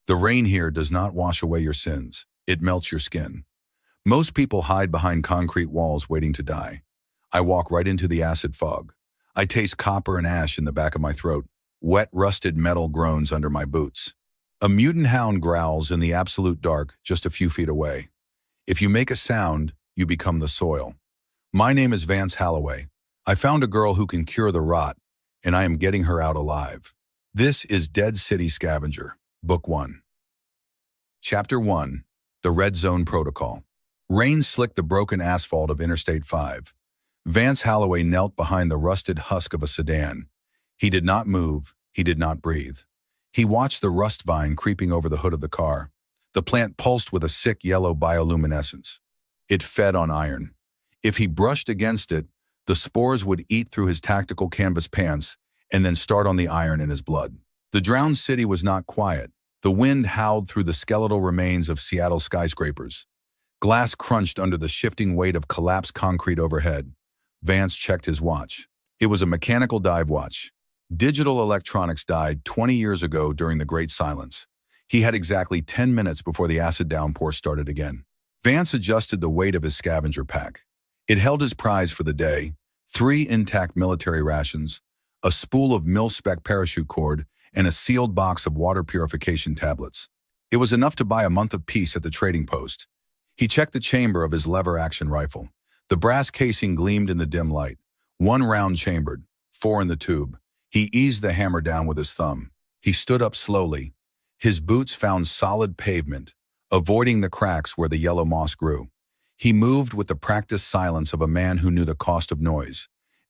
The rain here does not wash away your sins. It melts your skin. Most people hide behind concrete walls waiting to die. I walk right into the acid fog. I taste copper and ash in the back of my throat. Wet, rusted metal groans under my boots. A mutant hound growls in the absolute dark just a few feet away. If you make a sound, you become the soil. My name is Vance Halloway. I found a girl who can cure the rot, and I am getting her out alive. This is Dead City Scavenger, Book 1. Chapter 1, The Red Zone Protocol. Rain slicked the broken asphalt of Interstate 5. Vance Halloway knelt behind the rusted husk of a sedan. He did not move, he did not breathe. He watched the rust vine creeping over the hood of the car. The plant pulsed with a sick yellow bioluminescence. It fed on iron. If he brushed against it, the spores would eat through his tactical canvas pants and then start on the iron in his blood. The drowned city was not quiet. The wind howled through the skeletal remains of Seattle skyscrapers. Glass crunched under the shifting weight of collapsed concrete overhead. Vance checked his watch. It was a mechanical dive watch. Digital electronics died 20 years ago during the Great Silence. He had exactly 10 minutes before the acid downpour started again. Vance adjusted the weight of his scavenger pack. It held his prize for the day: 3 intact military rations, a spool of mil-spec parachute cord, and a sealed box of water purification tablets. It was enough to buy a month of peace at the trading post. He checked the chamber of his lever-action rifle. The brass casing gleamed in the dim light. 1 round chambered, 4 in the tube. He eased the hammer down with his thumb. He stood up slowly. His boots found solid pavement, avoiding the cracks where the yellow moss grew. He moved with the practiced silence of a man who knew the cost of noise.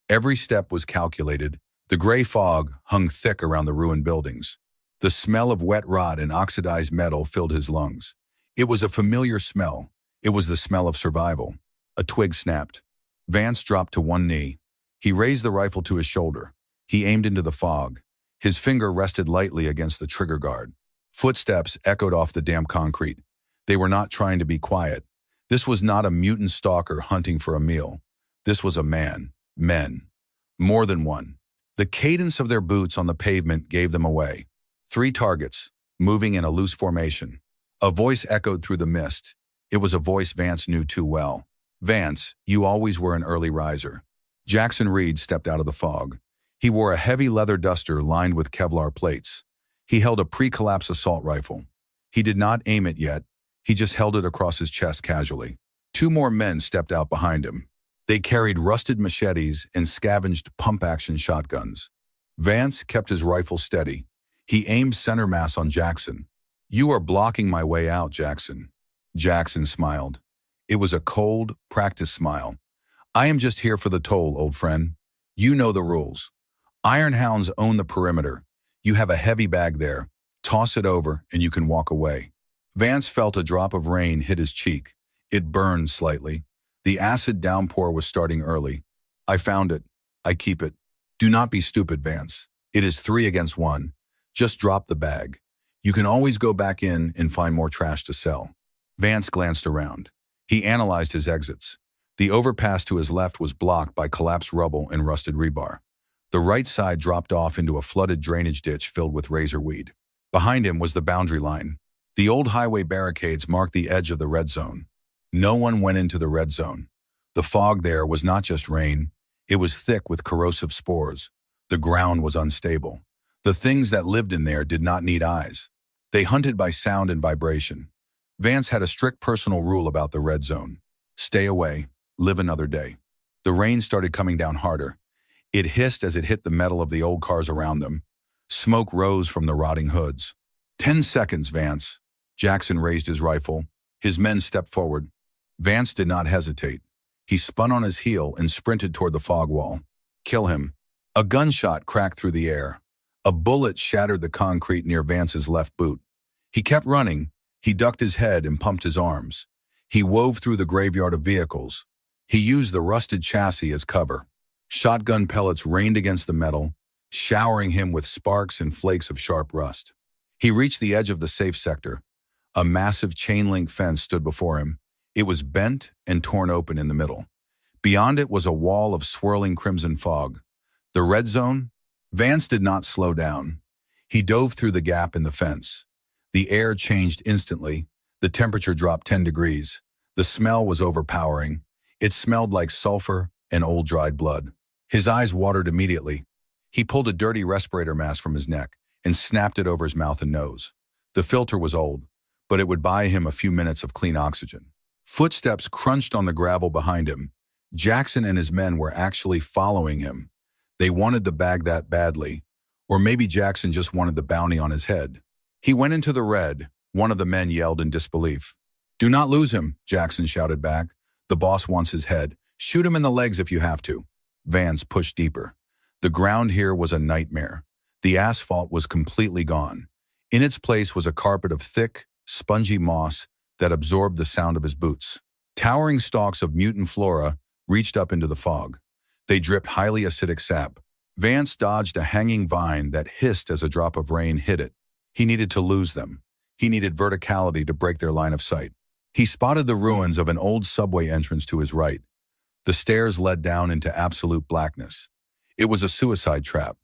Every step was calculated. The gray fog hung thick around the ruined buildings. The smell of wet rot and oxidized metal filled his lungs. It was a familiar smell. It was the smell of survival. A twig snapped. Vance dropped to one knee. He raised the rifle to his shoulder. He aimed into the fog. His finger rested lightly against the trigger guard. Footsteps echoed off the damp concrete. They were not trying to be quiet. This was not a mutant stalker hunting for a meal. This was a man. Men. More than one. The cadence of their boots on the pavement gave them away. 3 targets, moving in a loose formation. A voice echoed through the mist. It was a voice Vance knew too well. "Vance, you always were an early riser." Jackson Reed stepped out of the fog. He wore a heavy leather duster lined with Kevlar plates. He held a pre-collapse assault rifle. He did not aim it yet. He just held it across his chest casually. 2 more men stepped out behind him. They carried rusted machetes and scavenged pump-action shotguns. Vance kept his rifle steady. He aimed center mass on Jackson. "You are blocking my way out, Jackson." Jackson smiled. It was a cold, practiced smile. "I am just here for the toll, old friend. You know the rules. Iron Hounds own the perimeter. You have a heavy bag there. Toss it over and you can walk away." Vance felt a drop of rain hit his cheek. It burned slightly. The acid downpour was starting early. "I found it. I keep it. Do not be stupid, Vance. It is 3 against 1. Just drop the bag. You can always go back in and find more trash to sell." Vance glanced around. He analyzed his exits. The overpass to his left was blocked by collapsed rubble and rusted rebar. The right side dropped off into a flooded drainage ditch filled with razor weed. Behind him was the boundary line. The old highway barricades marked the edge of the red zone. No one went into the red zone. The fog there was not just rain. It was thick with corrosive spores. The ground was unstable. The things that lived in there did not need eyes. They hunted by sound and vibration. Vance had a strict personal rule about the red zone. Stay away. Live another day. The rain started coming down harder. It hissed as it hit the metal of the old cars around them. Smoke rose from the rotting hoods. 10 seconds, Vance." Jackson raised his rifle. His men stepped forward. Vance did not hesitate. He spun on his heel and sprinted toward the fog wall. "Kill him." A gunshot cracked through the air. A bullet shattered the concrete near Vance's left boot. He kept running. He ducked his head and pumped his arms. He wove through the graveyard of vehicles. He used the rusted chassis as cover. Shotgun pellets rained against the metal, showering him with sparks and flakes of sharp rust. He reached the edge of the safe sector. A massive chain-link fence stood before him. It was bent and torn open in the middle. Beyond it was a wall of swirling crimson fog. The red zone? Vance did not slow down. He dove through the gap in the fence. The air changed instantly. The temperature dropped 10 degrees. The smell was overpowering. It smelled like sulfur and old dried blood. His eyes watered immediately. He pulled a dirty respirator mask from his neck and snapped it over his mouth and nose. The filter was old, but it would buy him a few minutes of clean oxygen. Footsteps crunched on the gravel behind him. Jackson and his men were actually following him. They wanted the bag that badly, or maybe Jackson just wanted the bounty on his head. He went into the red. One of the men yelled in disbelief. "Do not lose him," Jackson shouted back. "The boss wants his head. Shoot him in the legs if you have to." Vance pushed deeper. The ground here was a nightmare. The asphalt was completely gone. In its place was a carpet of thick, spongy moss that absorbed the sound of his boots. Towering stalks of mutant flora reached up into the fog. They dripped highly acidic sap. Vance dodged a hanging vine that hissed as a drop of rain hit it. He needed to lose them. He needed verticality to break their line of sight. He spotted the ruins of an old subway entrance to his right. The stairs led down into absolute blackness. It was a suicide trap,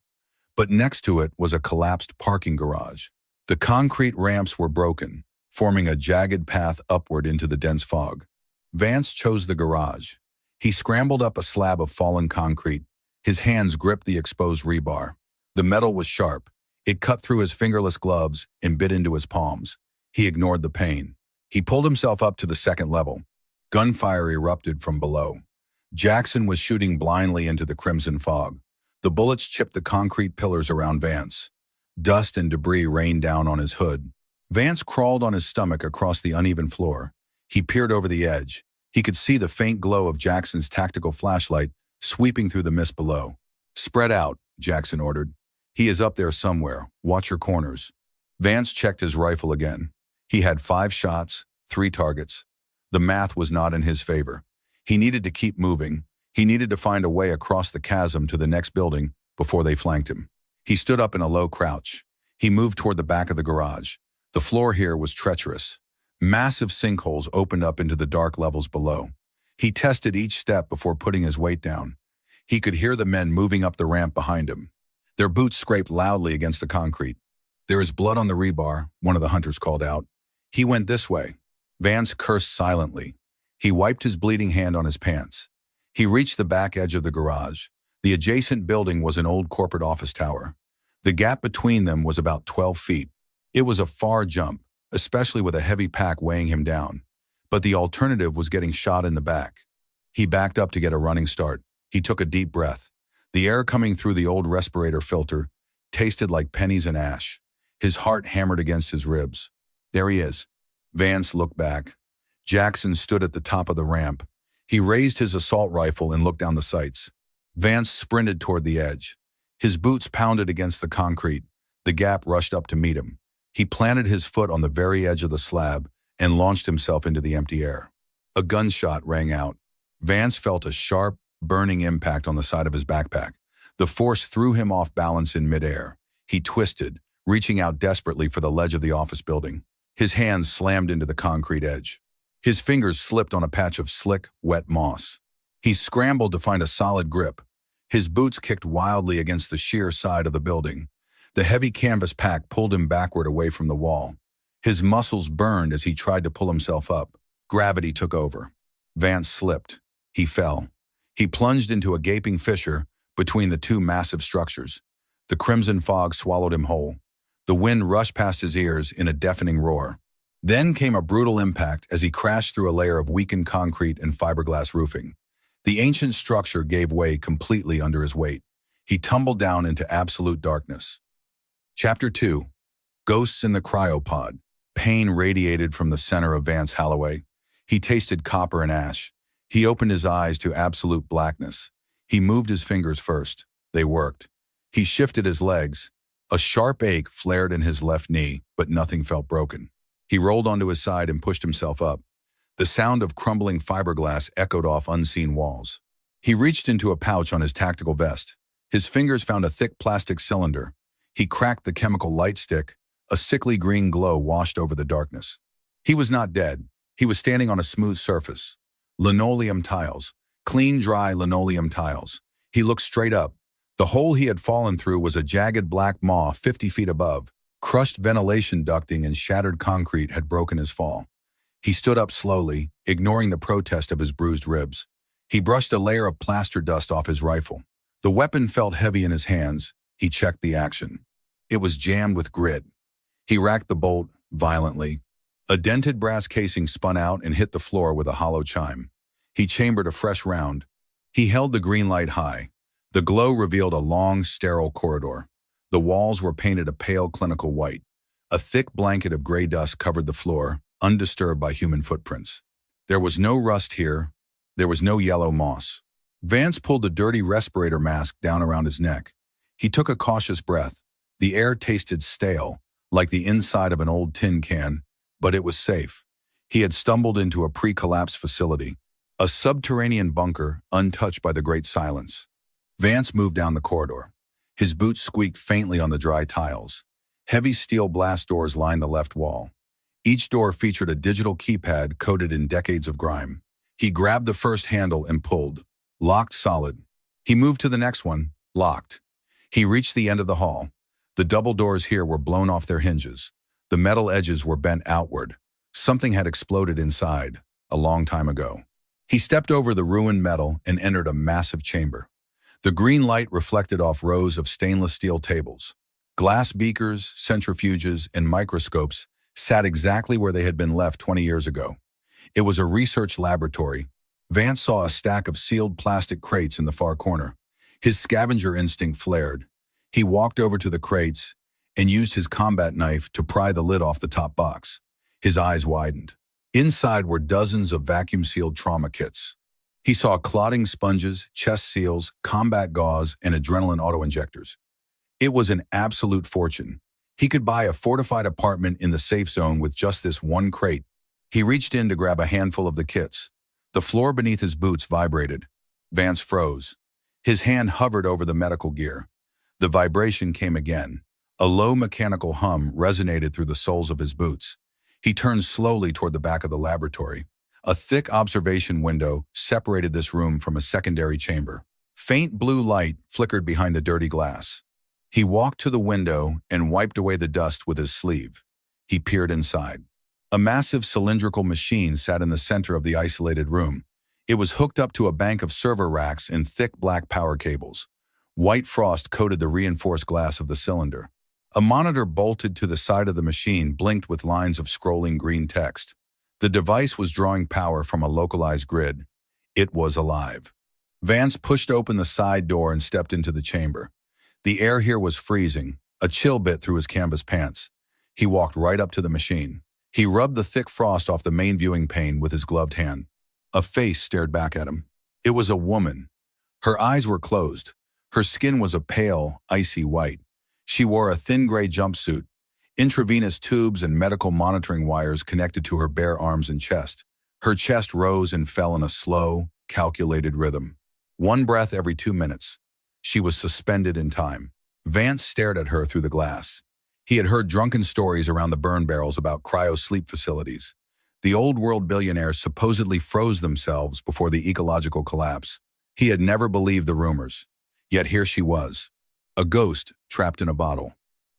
but next to it was a collapsed parking garage. The concrete ramps were broken, forming a jagged path upward into the dense fog. Vance chose the garage. He scrambled up a slab of fallen concrete. His hands gripped the exposed rebar. The metal was sharp. It cut through his fingerless gloves and bit into his palms. He ignored the pain. He pulled himself up to the second level. Gunfire erupted from below. Jackson was shooting blindly into the crimson fog. The bullets chipped the concrete pillars around Vance. Dust and debris rained down on his hood. Vance crawled on his stomach across the uneven floor. He peered over the edge. He could see the faint glow of Jackson's tactical flashlight sweeping through the mist below. "Spread out," Jackson ordered. "He is up there somewhere. Watch your corners." Vance checked his rifle again. He had 5 shots, 3 targets. The math was not in his favor. He needed to keep moving. He needed to find a way across the chasm to the next building before they flanked him. He stood up in a low crouch. He moved toward the back of the garage. The floor here was treacherous. Massive sinkholes opened up into the dark levels below. He tested each step before putting his weight down. He could hear the men moving up the ramp behind him. Their boots scraped loudly against the concrete. "There is blood on the rebar," one of the hunters called out. "He went this way." Vance cursed silently. He wiped his bleeding hand on his pants. He reached the back edge of the garage. The adjacent building was an old corporate office tower. The gap between them was about 12 feet. It was a far jump, especially with a heavy pack weighing him down. But the alternative was getting shot in the back. He backed up to get a running start. He took a deep breath. The air coming through the old respirator filter tasted like pennies and ash. His heart hammered against his ribs. "There he is." Vance looked back. Jackson stood at the top of the ramp. He raised his assault rifle and looked down the sights. Vance sprinted toward the edge. His boots pounded against the concrete. The gap rushed up to meet him. He planted his foot on the very edge of the slab and launched himself into the empty air. A gunshot rang out. Vance felt a sharp, burning impact on the side of his backpack. The force threw him off balance in midair. He twisted, reaching out desperately for the ledge of the office building. His hands slammed into the concrete edge. His fingers slipped on a patch of slick, wet moss. He scrambled to find a solid grip. His boots kicked wildly against the sheer side of the building. The heavy canvas pack pulled him backward away from the wall. His muscles burned as he tried to pull himself up. Gravity took over. Vance slipped. He fell. He plunged into a gaping fissure between the 2 massive structures. The crimson fog swallowed him whole. The wind rushed past his ears in a deafening roar. Then came a brutal impact as he crashed through a layer of weakened concrete and fiberglass roofing. The ancient structure gave way completely under his weight. He tumbled down into absolute darkness. Chapter 2. Ghosts in the cryo-pod. Pain radiated from the center of Vance Halloway. He tasted copper and ash. He opened his eyes to absolute blackness. He moved his fingers first. They worked. He shifted his legs. A sharp ache flared in his left knee, but nothing felt broken. He rolled onto his side and pushed himself up. The sound of crumbling fiberglass echoed off unseen walls. He reached into a pouch on his tactical vest. His fingers found a thick plastic cylinder. He cracked the chemical light stick. A sickly green glow washed over the darkness. He was not dead. He was standing on a smooth surface. Linoleum tiles. Clean, dry linoleum tiles. He looked straight up. The hole he had fallen through was a jagged black maw 50 feet above. Crushed ventilation ducting and shattered concrete had broken his fall. He stood up slowly, ignoring the protest of his bruised ribs. He brushed a layer of plaster dust off his rifle. The weapon felt heavy in his hands. He checked the action. It was jammed with grit. He racked the bolt violently. A dented brass casing spun out and hit the floor with a hollow chime. He chambered a fresh round. He held the green light high. The glow revealed a long, sterile corridor. The walls were painted a pale, clinical white. A thick blanket of gray dust covered the floor, undisturbed by human footprints. There was no rust here. There was no yellow moss. Vance pulled the dirty respirator mask down around his neck. He took a cautious breath. The air tasted stale, like the inside of an old tin can, but it was safe. He had stumbled into a pre-collapse facility, a subterranean bunker untouched by the great silence. Vance moved down the corridor. His boots squeaked faintly on the dry tiles. Heavy steel blast doors lined the left wall. Each door featured a digital keypad coated in decades of grime. He grabbed the first handle and pulled. Locked solid. He moved to the next one. Locked. He reached the end of the hall. The double doors here were blown off their hinges. The metal edges were bent outward. Something had exploded inside, a long time ago. He stepped over the ruined metal and entered a massive chamber. The green light reflected off rows of stainless steel tables. Glass beakers, centrifuges, and microscopes sat exactly where they had been left 20 years ago. It was a research laboratory. Vance saw a stack of sealed plastic crates in the far corner. His scavenger instinct flared. He walked over to the crates and used his combat knife to pry the lid off the top box. His eyes widened. Inside were dozens of vacuum-sealed trauma kits. He saw clotting sponges, chest seals, combat gauze, and adrenaline auto-injectors. It was an absolute fortune. He could buy a fortified apartment in the safe zone with just this one crate. He reached in to grab a handful of the kits. The floor beneath his boots vibrated. Vance froze. His hand hovered over the medical gear. The vibration came again. A low mechanical hum resonated through the soles of his boots. He turned slowly toward the back of the laboratory. A thick observation window separated this room from a secondary chamber. Faint blue light flickered behind the dirty glass. He walked to the window and wiped away the dust with his sleeve. He peered inside. A massive cylindrical machine sat in the center of the isolated room. It was hooked up to a bank of server racks and thick black power cables. White frost coated the reinforced glass of the cylinder. A monitor bolted to the side of the machine blinked with lines of scrolling green text. The device was drawing power from a localized grid. It was alive. Vance pushed open the side door and stepped into the chamber. The air here was freezing. A chill bit through his canvas pants. He walked right up to the machine. He rubbed the thick frost off the main viewing pane with his gloved hand. A face stared back at him. It was a woman. Her eyes were closed. Her skin was a pale, icy white. She wore a thin gray jumpsuit. Intravenous tubes and medical monitoring wires connected to her bare arms and chest. Her chest rose and fell in a slow, calculated rhythm. One breath every 2 minutes. She was suspended in time. Vance stared at her through the glass. He had heard drunken stories around the burn barrels about cryo-sleep facilities. The old-world billionaires supposedly froze themselves before the ecological collapse. He had never believed the rumors. Yet here she was. A ghost trapped in a bottle.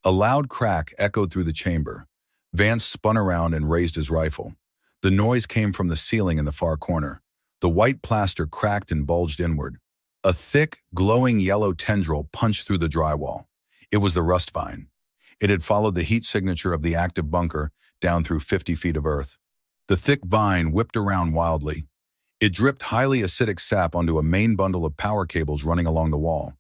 A loud crack echoed through the chamber. Vance spun around and raised his rifle. The noise came from the ceiling in the far corner. The white plaster cracked and bulged inward. A thick, glowing yellow tendril punched through the drywall. It was the rust vine. It had followed the heat signature of the active bunker down through 50 feet of earth. The thick vine whipped around wildly. It dripped highly acidic sap onto a main bundle of power cables running along the wall.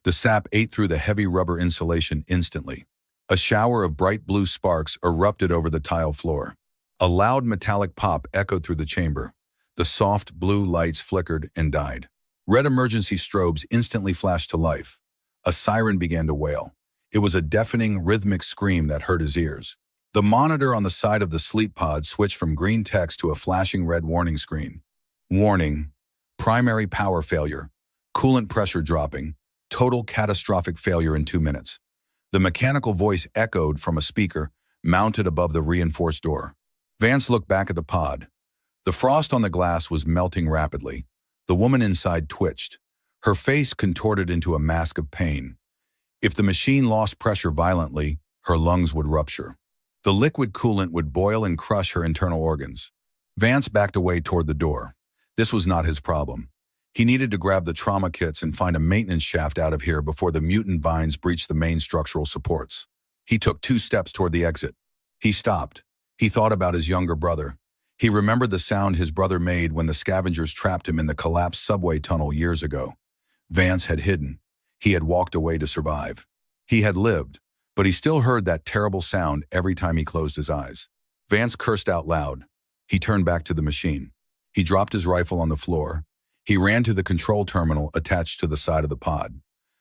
The sap ate through the heavy rubber insulation instantly. A shower of bright blue sparks erupted over the tile floor. A loud metallic pop echoed through the chamber. The soft blue lights flickered and died. Red emergency strobes instantly flashed to life. A siren began to wail. It was a deafening, rhythmic scream that hurt his ears. The monitor on the side of the sleep pod switched from green text to a flashing red warning screen. Warning: primary power failure, coolant pressure dropping, total catastrophic failure in 2 minutes. The mechanical voice echoed from a speaker mounted above the reinforced door. Vance looked back at the pod. The frost on the glass was melting rapidly. The woman inside twitched. Her face contorted into a mask of pain. If the machine lost pressure violently, Her lungs would rupture. The liquid coolant would boil and crush her internal organs. Vance backed away toward the door. This was not his problem. He needed to grab the trauma kits and find a maintenance shaft out of here before the mutant vines breached the main structural supports. He took 2 steps toward the exit. He stopped. He thought about his younger brother. He remembered the sound his brother made when the scavengers trapped him in the collapsed subway tunnel years ago. Vance had hidden. He had walked away to survive. He had lived, but he still heard that terrible sound every time he closed his eyes. Vance cursed out loud. He turned back to the machine. He dropped his rifle on the floor. He ran to the control terminal attached to the side of the pod.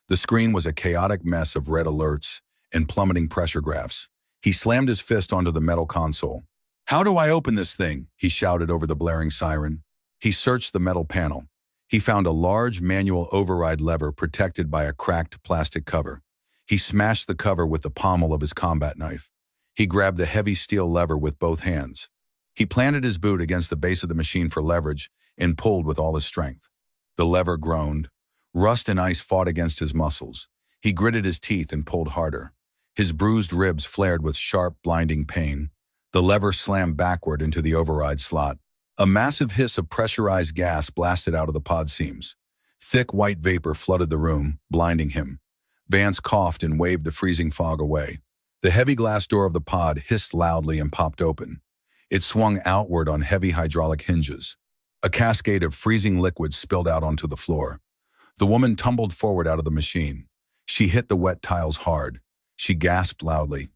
The screen was a chaotic mess of red alerts and plummeting pressure graphs. He slammed his fist onto the metal console. "How do I open this thing?" he shouted over the blaring siren. He searched the metal panel. He found a large manual override lever protected by a cracked plastic cover. He smashed the cover with the pommel of his combat knife. He grabbed the heavy steel lever with both hands. He planted his boot against the base of the machine for leverage and pulled with all his strength. The lever groaned. Rust and ice fought against his muscles. He gritted his teeth and pulled harder. His bruised ribs flared with sharp, blinding pain. The lever slammed backward into the override slot. A massive hiss of pressurized gas blasted out of the pod seams. Thick white vapor flooded the room, blinding him. Vance coughed and waved the freezing fog away. The heavy glass door of the pod hissed loudly and popped open. It swung outward on heavy hydraulic hinges. A cascade of freezing liquid spilled out onto the floor. The woman tumbled forward out of the machine. She hit the wet tiles hard. She gasped loudly.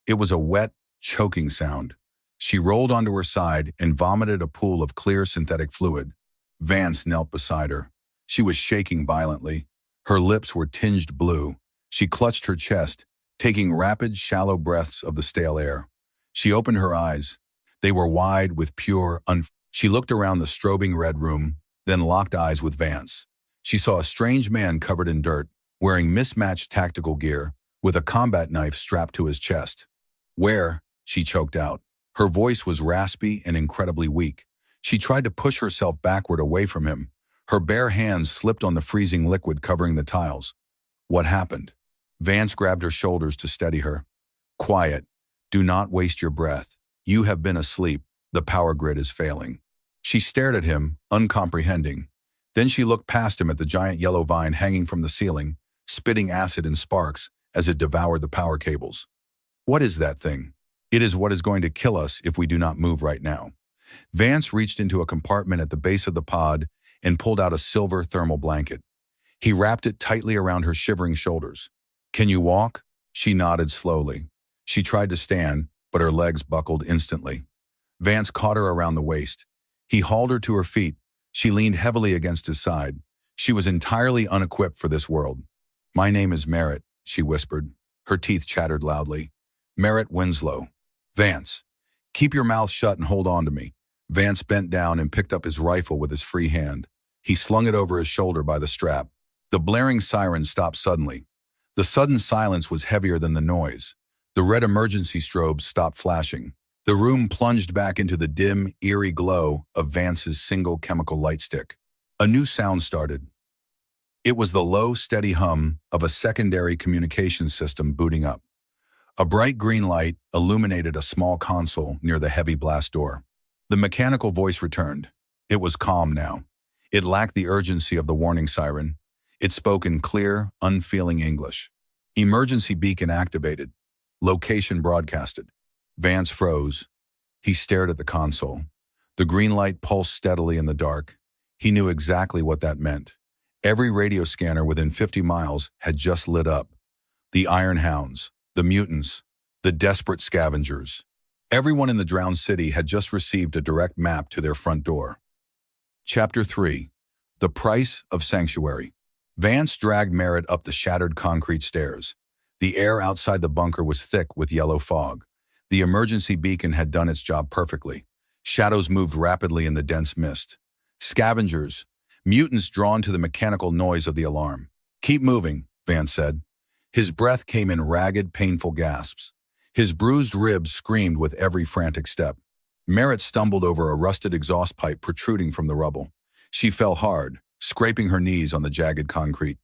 It was a wet, choking sound. She rolled onto her side and vomited a pool of clear synthetic fluid. Vance knelt beside her. She was shaking violently. Her lips were tinged blue. She clutched her chest, taking rapid, shallow breaths of the stale air. She opened her eyes. They were wide with pure, She looked around the strobing red room, then locked eyes with Vance. She saw a strange man covered in dirt, wearing mismatched tactical gear, with a combat knife strapped to his chest. "Where?" she choked out. Her voice was raspy and incredibly weak. She tried to push herself backward away from him. Her bare hands slipped on the freezing liquid covering the tiles. What happened? Vance grabbed her shoulders to steady her. "Quiet. Do not waste your breath. You have been asleep. The power grid is failing." She stared at him, uncomprehending. Then she looked past him at the giant yellow vine hanging from the ceiling, spitting acid and sparks as it devoured the power cables. "What is that thing?" "It is what is going to kill us if we do not move right now." Vance reached into a compartment at the base of the pod and pulled out a silver thermal blanket. He wrapped it tightly around her shivering shoulders. "Can you walk?" She nodded slowly. She tried to stand, but her legs buckled instantly. Vance caught her around the waist. He hauled her to her feet. She leaned heavily against his side. She was entirely unequipped for this world. "My name is Merritt," she whispered. Her teeth chattered loudly. "Merritt Winslow." "Vance, keep your mouth shut and hold on to me." Vance bent down and picked up his rifle with his free hand. He slung it over his shoulder by the strap. The blaring siren stopped suddenly. The sudden silence was heavier than the noise. The red emergency strobes stopped flashing. The room plunged back into the dim, eerie glow of Vance's single chemical light stick. A new sound started. It was the low, steady hum of a secondary communications system booting up. A bright green light illuminated a small console near the heavy blast door. The mechanical voice returned. It was calm now. It lacked the urgency of the warning siren. It spoke in clear, unfeeling English. "Emergency beacon activated. Location broadcasted." Vance froze. He stared at the console. The green light pulsed steadily in the dark. He knew exactly what that meant. Every radio scanner within 50 miles had just lit up. The Iron Hounds, the mutants, the desperate scavengers. Everyone in the drowned city had just received a direct map to their front door. Chapter 3. The Price of Sanctuary. Vance dragged Merritt up the shattered concrete stairs. The air outside the bunker was thick with yellow fog. The emergency beacon had done its job perfectly. Shadows moved rapidly in the dense mist. Scavengers, mutants drawn to the mechanical noise of the alarm. "Keep moving," Vance said. His breath came in ragged, painful gasps. His bruised ribs screamed with every frantic step. Merritt stumbled over a rusted exhaust pipe protruding from the rubble. She fell hard, scraping her knees on the jagged concrete.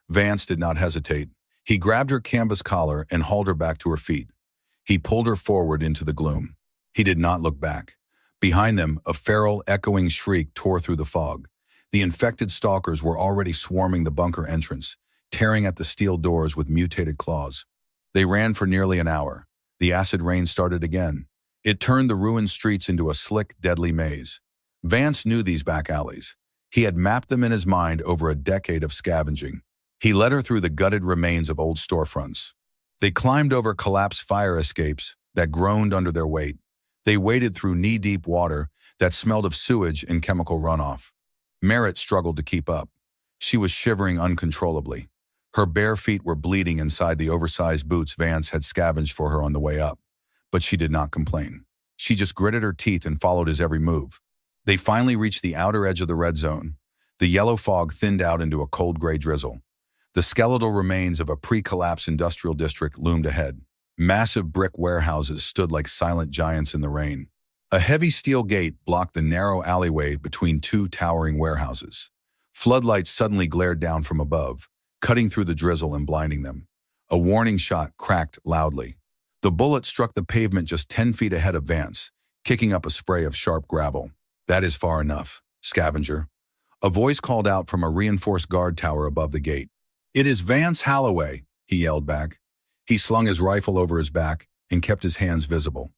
Vance did not hesitate. He grabbed her canvas collar and hauled her back to her feet. He pulled her forward into the gloom. He did not look back. Behind them, a feral, echoing shriek tore through the fog. The infected stalkers were already swarming the bunker entrance, tearing at the steel doors with mutated claws. They ran for nearly an hour. The acid rain started again. It turned the ruined streets into a slick, deadly maze. Vance knew these back alleys. He had mapped them in his mind over a decade of scavenging. He led her through the gutted remains of old storefronts. They climbed over collapsed fire escapes that groaned under their weight. They waded through knee-deep water that smelled of sewage and chemical runoff. Merritt struggled to keep up. She was shivering uncontrollably. Her bare feet were bleeding inside the oversized boots Vance had scavenged for her on the way up. But she did not complain. She just gritted her teeth and followed his every move. They finally reached the outer edge of the red zone. The yellow fog thinned out into a cold gray drizzle. The skeletal remains of a pre-collapse industrial district loomed ahead. Massive brick warehouses stood like silent giants in the rain. A heavy steel gate blocked the narrow alleyway between two towering warehouses. Floodlights suddenly glared down from above, cutting through the drizzle and blinding them. A warning shot cracked loudly. The bullet struck the pavement just 10 feet ahead of Vance, kicking up a spray of sharp gravel. "That is far enough, scavenger." A voice called out from a reinforced guard tower above the gate. "It is Vance Halloway," he yelled back. He slung his rifle over his back and kept his hands visible.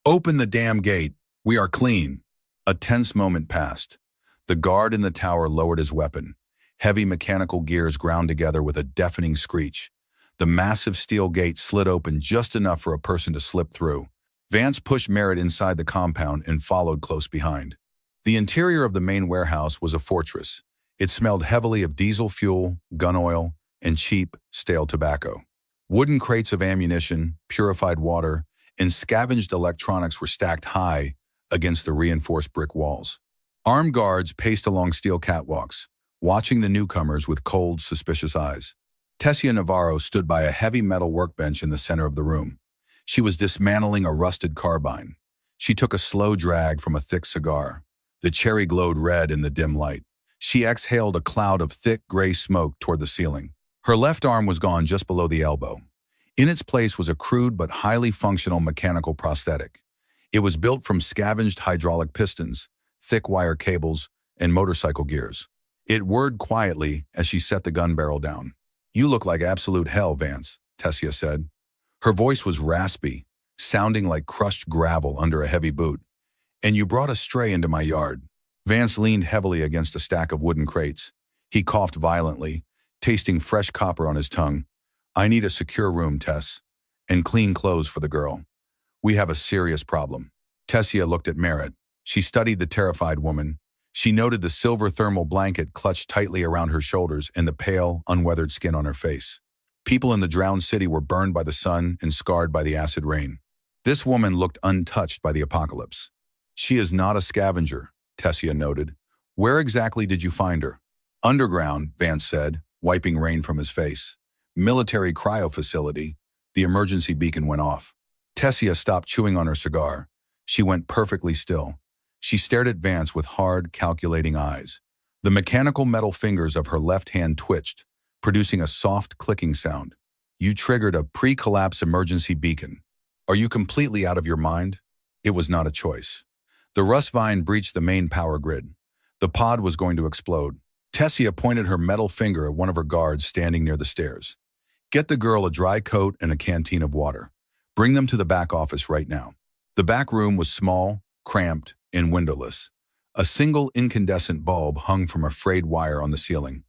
"Open the damn gate. We are clean." A tense moment passed. The guard in the tower lowered his weapon. Heavy mechanical gears ground together with a deafening screech. The massive steel gate slid open just enough for a person to slip through. Vance pushed Merritt inside the compound and followed close behind. The interior of the main warehouse was a fortress. It smelled heavily of diesel fuel, gun oil, and cheap, stale tobacco. Wooden crates of ammunition, purified water, and scavenged electronics were stacked high against the reinforced brick walls. Armed guards paced along steel catwalks, watching the newcomers with cold, suspicious eyes. Tessia Navarro stood by a heavy metal workbench in the center of the room. She was dismantling a rusted carbine. She took a slow drag from a thick cigar. The cherry glowed red in the dim light. She exhaled a cloud of thick gray smoke toward the ceiling. Her left arm was gone just below the elbow. In its place was a crude but highly functional mechanical prosthetic. It was built from scavenged hydraulic pistons, thick wire cables, and motorcycle gears. It whirred quietly as she set the gun barrel down. "You look like absolute hell, Vance," Tessia said. Her voice was raspy, sounding like crushed gravel under a heavy boot. "And you brought a stray into my yard." Vance leaned heavily against a stack of wooden crates. He coughed violently, tasting fresh copper on his tongue. "I need a secure room, Tess, and clean clothes for the girl. We have a serious problem." Tessia looked at Merritt. She studied the terrified woman. She noted the silver thermal blanket clutched tightly around her shoulders and the pale, unweathered skin on her face. People in the drowned city were burned by the sun and scarred by the acid rain. This woman looked untouched by the apocalypse. "She is not a scavenger," Tessia noted. "Where exactly did you find her?" "Underground," Vance said, wiping rain from his face. "Military cryo facility." The emergency beacon went off. Tessia stopped chewing on her cigar. She went perfectly still. She stared at Vance with hard, calculating eyes. The mechanical metal fingers of her left hand twitched, producing a soft clicking sound. "You triggered a pre-collapse emergency beacon. Are you completely out of your mind?" It was not a choice. The rust vine breached the main power grid. The pod was going to explode. Tessia pointed her metal finger at one of her guards standing near the stairs. "Get the girl a dry coat and a canteen of water. Bring them to the back office right now." The back room was small, cramped, and windowless. A single incandescent bulb hung from a frayed wire on the ceiling.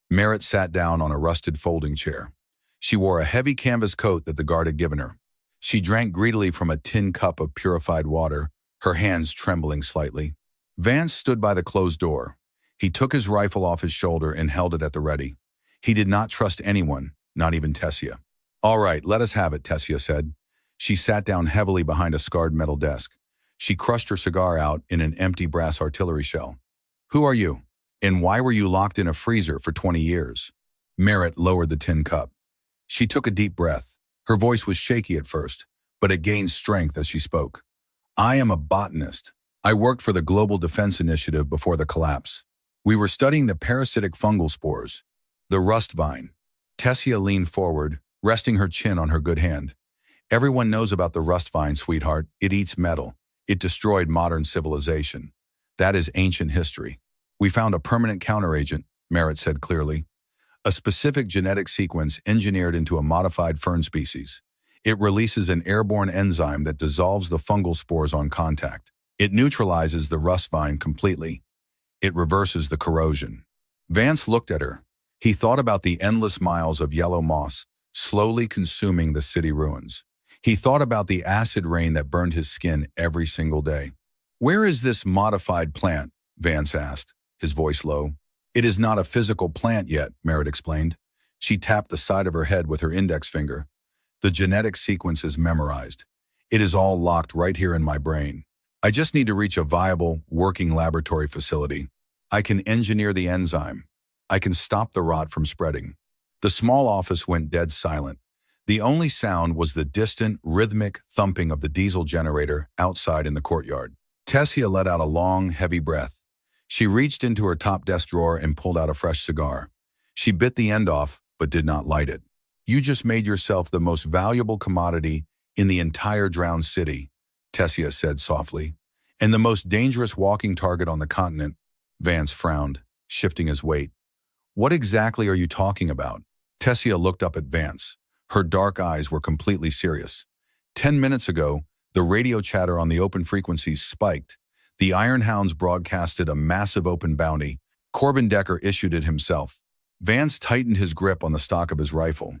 Merritt sat down on a rusted folding chair. She wore a heavy canvas coat that the guard had given her. She drank greedily from a tin cup of purified water, her hands trembling slightly. Vance stood by the closed door. He took his rifle off his shoulder and held it at the ready. He did not trust anyone, not even Tessia. "All right, let us have it," Tessia said. She sat down heavily behind a scarred metal desk. She crushed her cigar out in an empty brass artillery shell. "Who are you? And why were you locked in a freezer for 20 years? Merritt lowered the tin cup. She took a deep breath. Her voice was shaky at first, but it gained strength as she spoke. "I am a botanist. I worked for the Global Defense Initiative before the collapse. We were studying the parasitic fungal spores, the rust vine." Tessia leaned forward, resting her chin on her good hand. Everyone knows about the rust vine, sweetheart. It eats metal. It destroyed modern civilization. That is ancient history. We found a permanent counteragent, Merritt said clearly. A specific genetic sequence engineered into a modified fern species. It releases an airborne enzyme that dissolves the fungal spores on contact. It neutralizes the rust vine completely. It reverses the corrosion. Vance looked at her. He thought about the endless miles of yellow moss slowly consuming the city ruins. He thought about the acid rain that burned his skin every single day. "Where is this modified plant?" Vance asked, his voice low. "It is not a physical plant yet," Merritt explained. She tapped the side of her head with her index finger. "The genetic sequence is memorized. It is all locked right here in my brain. I just need to reach a viable, working laboratory facility. I can engineer the enzyme. I can stop the rot from spreading." The small office went dead silent. The only sound was the distant, rhythmic thumping of the diesel generator outside in the courtyard. Tessia let out a long, heavy breath. She reached into her top desk drawer and pulled out a fresh cigar. She bit the end off, but did not light it. "You just made yourself the most valuable commodity in the entire drowned city," Tessia said softly. "And the most dangerous walking target on the continent." Vance frowned, shifting his weight. "What exactly are you talking about?" Tessia looked up at Vance. Her dark eyes were completely serious. 10 minutes ago, the radio chatter on the open frequencies spiked. The Iron Hounds broadcasted a massive open bounty. Corbin Decker issued it himself. Vance tightened his grip on the stock of his rifle.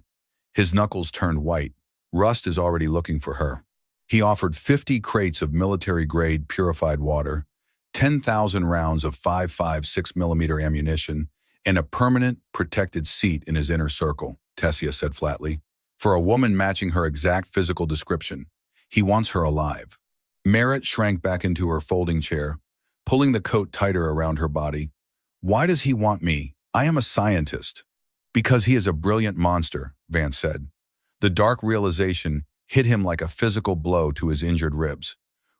His knuckles turned white. Rust is already looking for her. He offered 50 crates of military-grade purified water, 10,000 rounds of 5.56mm ammunition, and a permanent, protected seat in his inner circle, Tessia said flatly. "For a woman matching her exact physical description. He wants her alive." Merritt shrank back into her folding chair, pulling the coat tighter around her body. "Why does he want me? I am a scientist." "Because he is a brilliant monster," Vance said. The dark realization hit him like a physical blow to his injured ribs.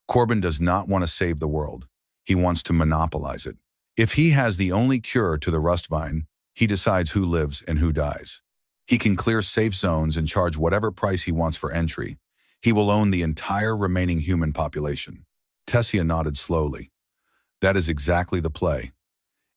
Corbin does not want to save the world. He wants to monopolize it. If he has the only cure to the rust vine, he decides who lives and who dies. He can clear safe zones and charge whatever price he wants for entry. He will own the entire remaining human population. Tessia nodded slowly. "That is exactly the play.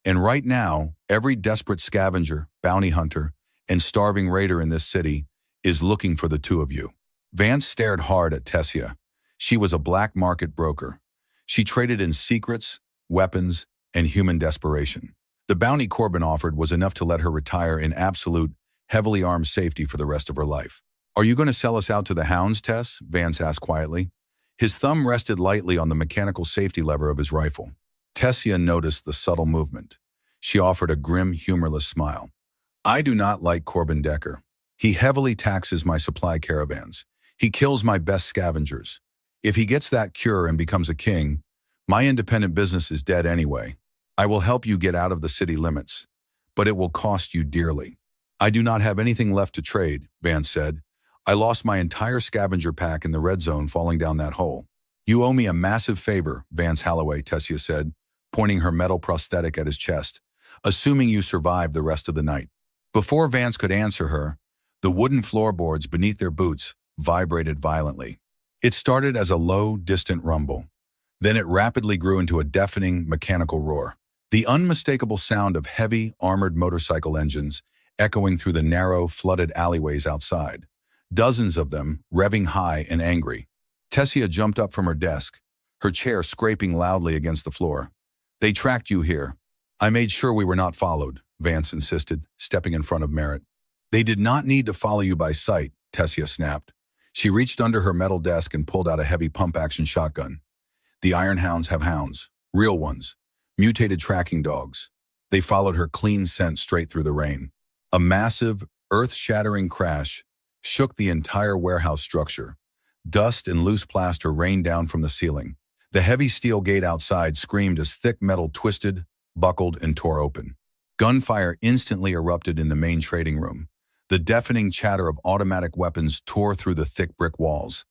And right now, every desperate scavenger, bounty hunter, and starving raider in this city is looking for the two of you." Vance stared hard at Tessia. She was a black market broker. She traded in secrets, weapons, and human desperation. The bounty Corbin offered was enough to let her retire in absolute, heavily armed safety for the rest of her life. "Are you going to sell us out to the hounds, Tess?" Vance asked quietly. His thumb rested lightly on the mechanical safety lever of his rifle. Tessia noticed the subtle movement. She offered a grim, humorless smile. "I do not like Corbin Decker. He heavily taxes my supply caravans. He kills my best scavengers. If he gets that cure and becomes a king, my independent business is dead anyway. I will help you get out of the city limits, but it will cost you dearly." "I do not have anything left to trade," Vance said. "I lost my entire scavenger pack in the red zone falling down that hole." "You owe me a massive favor," Vance Halloway, Tessia said, pointing her metal prosthetic at his chest, "assuming you survive the rest of the night." Before Vance could answer her, the wooden floorboards beneath their boots vibrated violently. It started as a low, distant rumble. Then it rapidly grew into a deafening, mechanical roar. The unmistakable sound of heavy, armored motorcycle engines echoing through the narrow, flooded alleyways outside. Dozens of them, revving high and angry. Tessia jumped up from her desk, her chair scraping loudly against the floor. "They tracked you here." "I made sure we were not followed," Vance insisted, stepping in front of Merritt. "They did not need to follow you by sight," Tessia snapped. She reached under her metal desk and pulled out a heavy pump-action shotgun. "The Iron Hounds have hounds, real ones, mutated tracking dogs." They followed her clean scent straight through the rain. A massive, earth-shattering crash shook the entire warehouse structure. Dust and loose plaster rained down from the ceiling. The heavy steel gate outside screamed as thick metal twisted, buckled, and tore open. Gunfire instantly erupted in the main trading room. The deafening chatter of automatic weapons tore through the thick brick walls.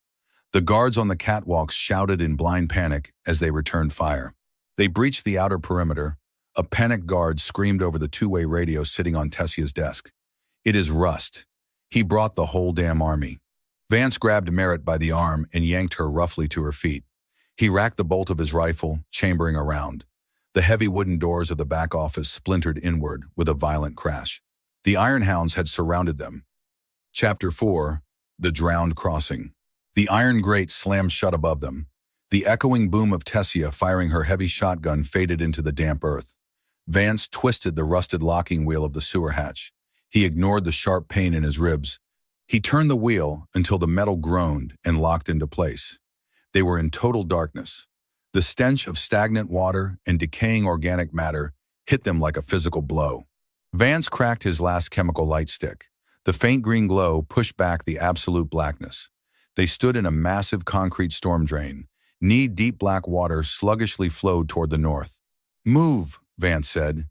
The guards on the catwalks shouted in blind panic as they returned fire. They breached the outer perimeter. A panicked guard screamed over the two-way radio sitting on Tessia's desk. "It is Rust. He brought the whole damn army." Vance grabbed Merritt by the arm and yanked her roughly to her feet. He racked the bolt of his rifle, chambering around. The heavy wooden doors of the back office splintered inward with a violent crash. The Iron Hounds had surrounded them. Chapter 4. The Drowned Crossing. The iron grate slammed shut above them. The echoing boom of Tessia firing her heavy shotgun faded into the damp earth. Vance twisted the rusted locking wheel of the sewer hatch. He ignored the sharp pain in his ribs. He turned the wheel until the metal groaned and locked into place. They were in total darkness. The stench of stagnant water and decaying organic matter hit them like a physical blow. Vance cracked his last chemical light stick. The faint green glow pushed back the absolute blackness. They stood in a massive concrete storm drain. Knee-deep black water sluggishly flowed toward the north. "Move," Vance said.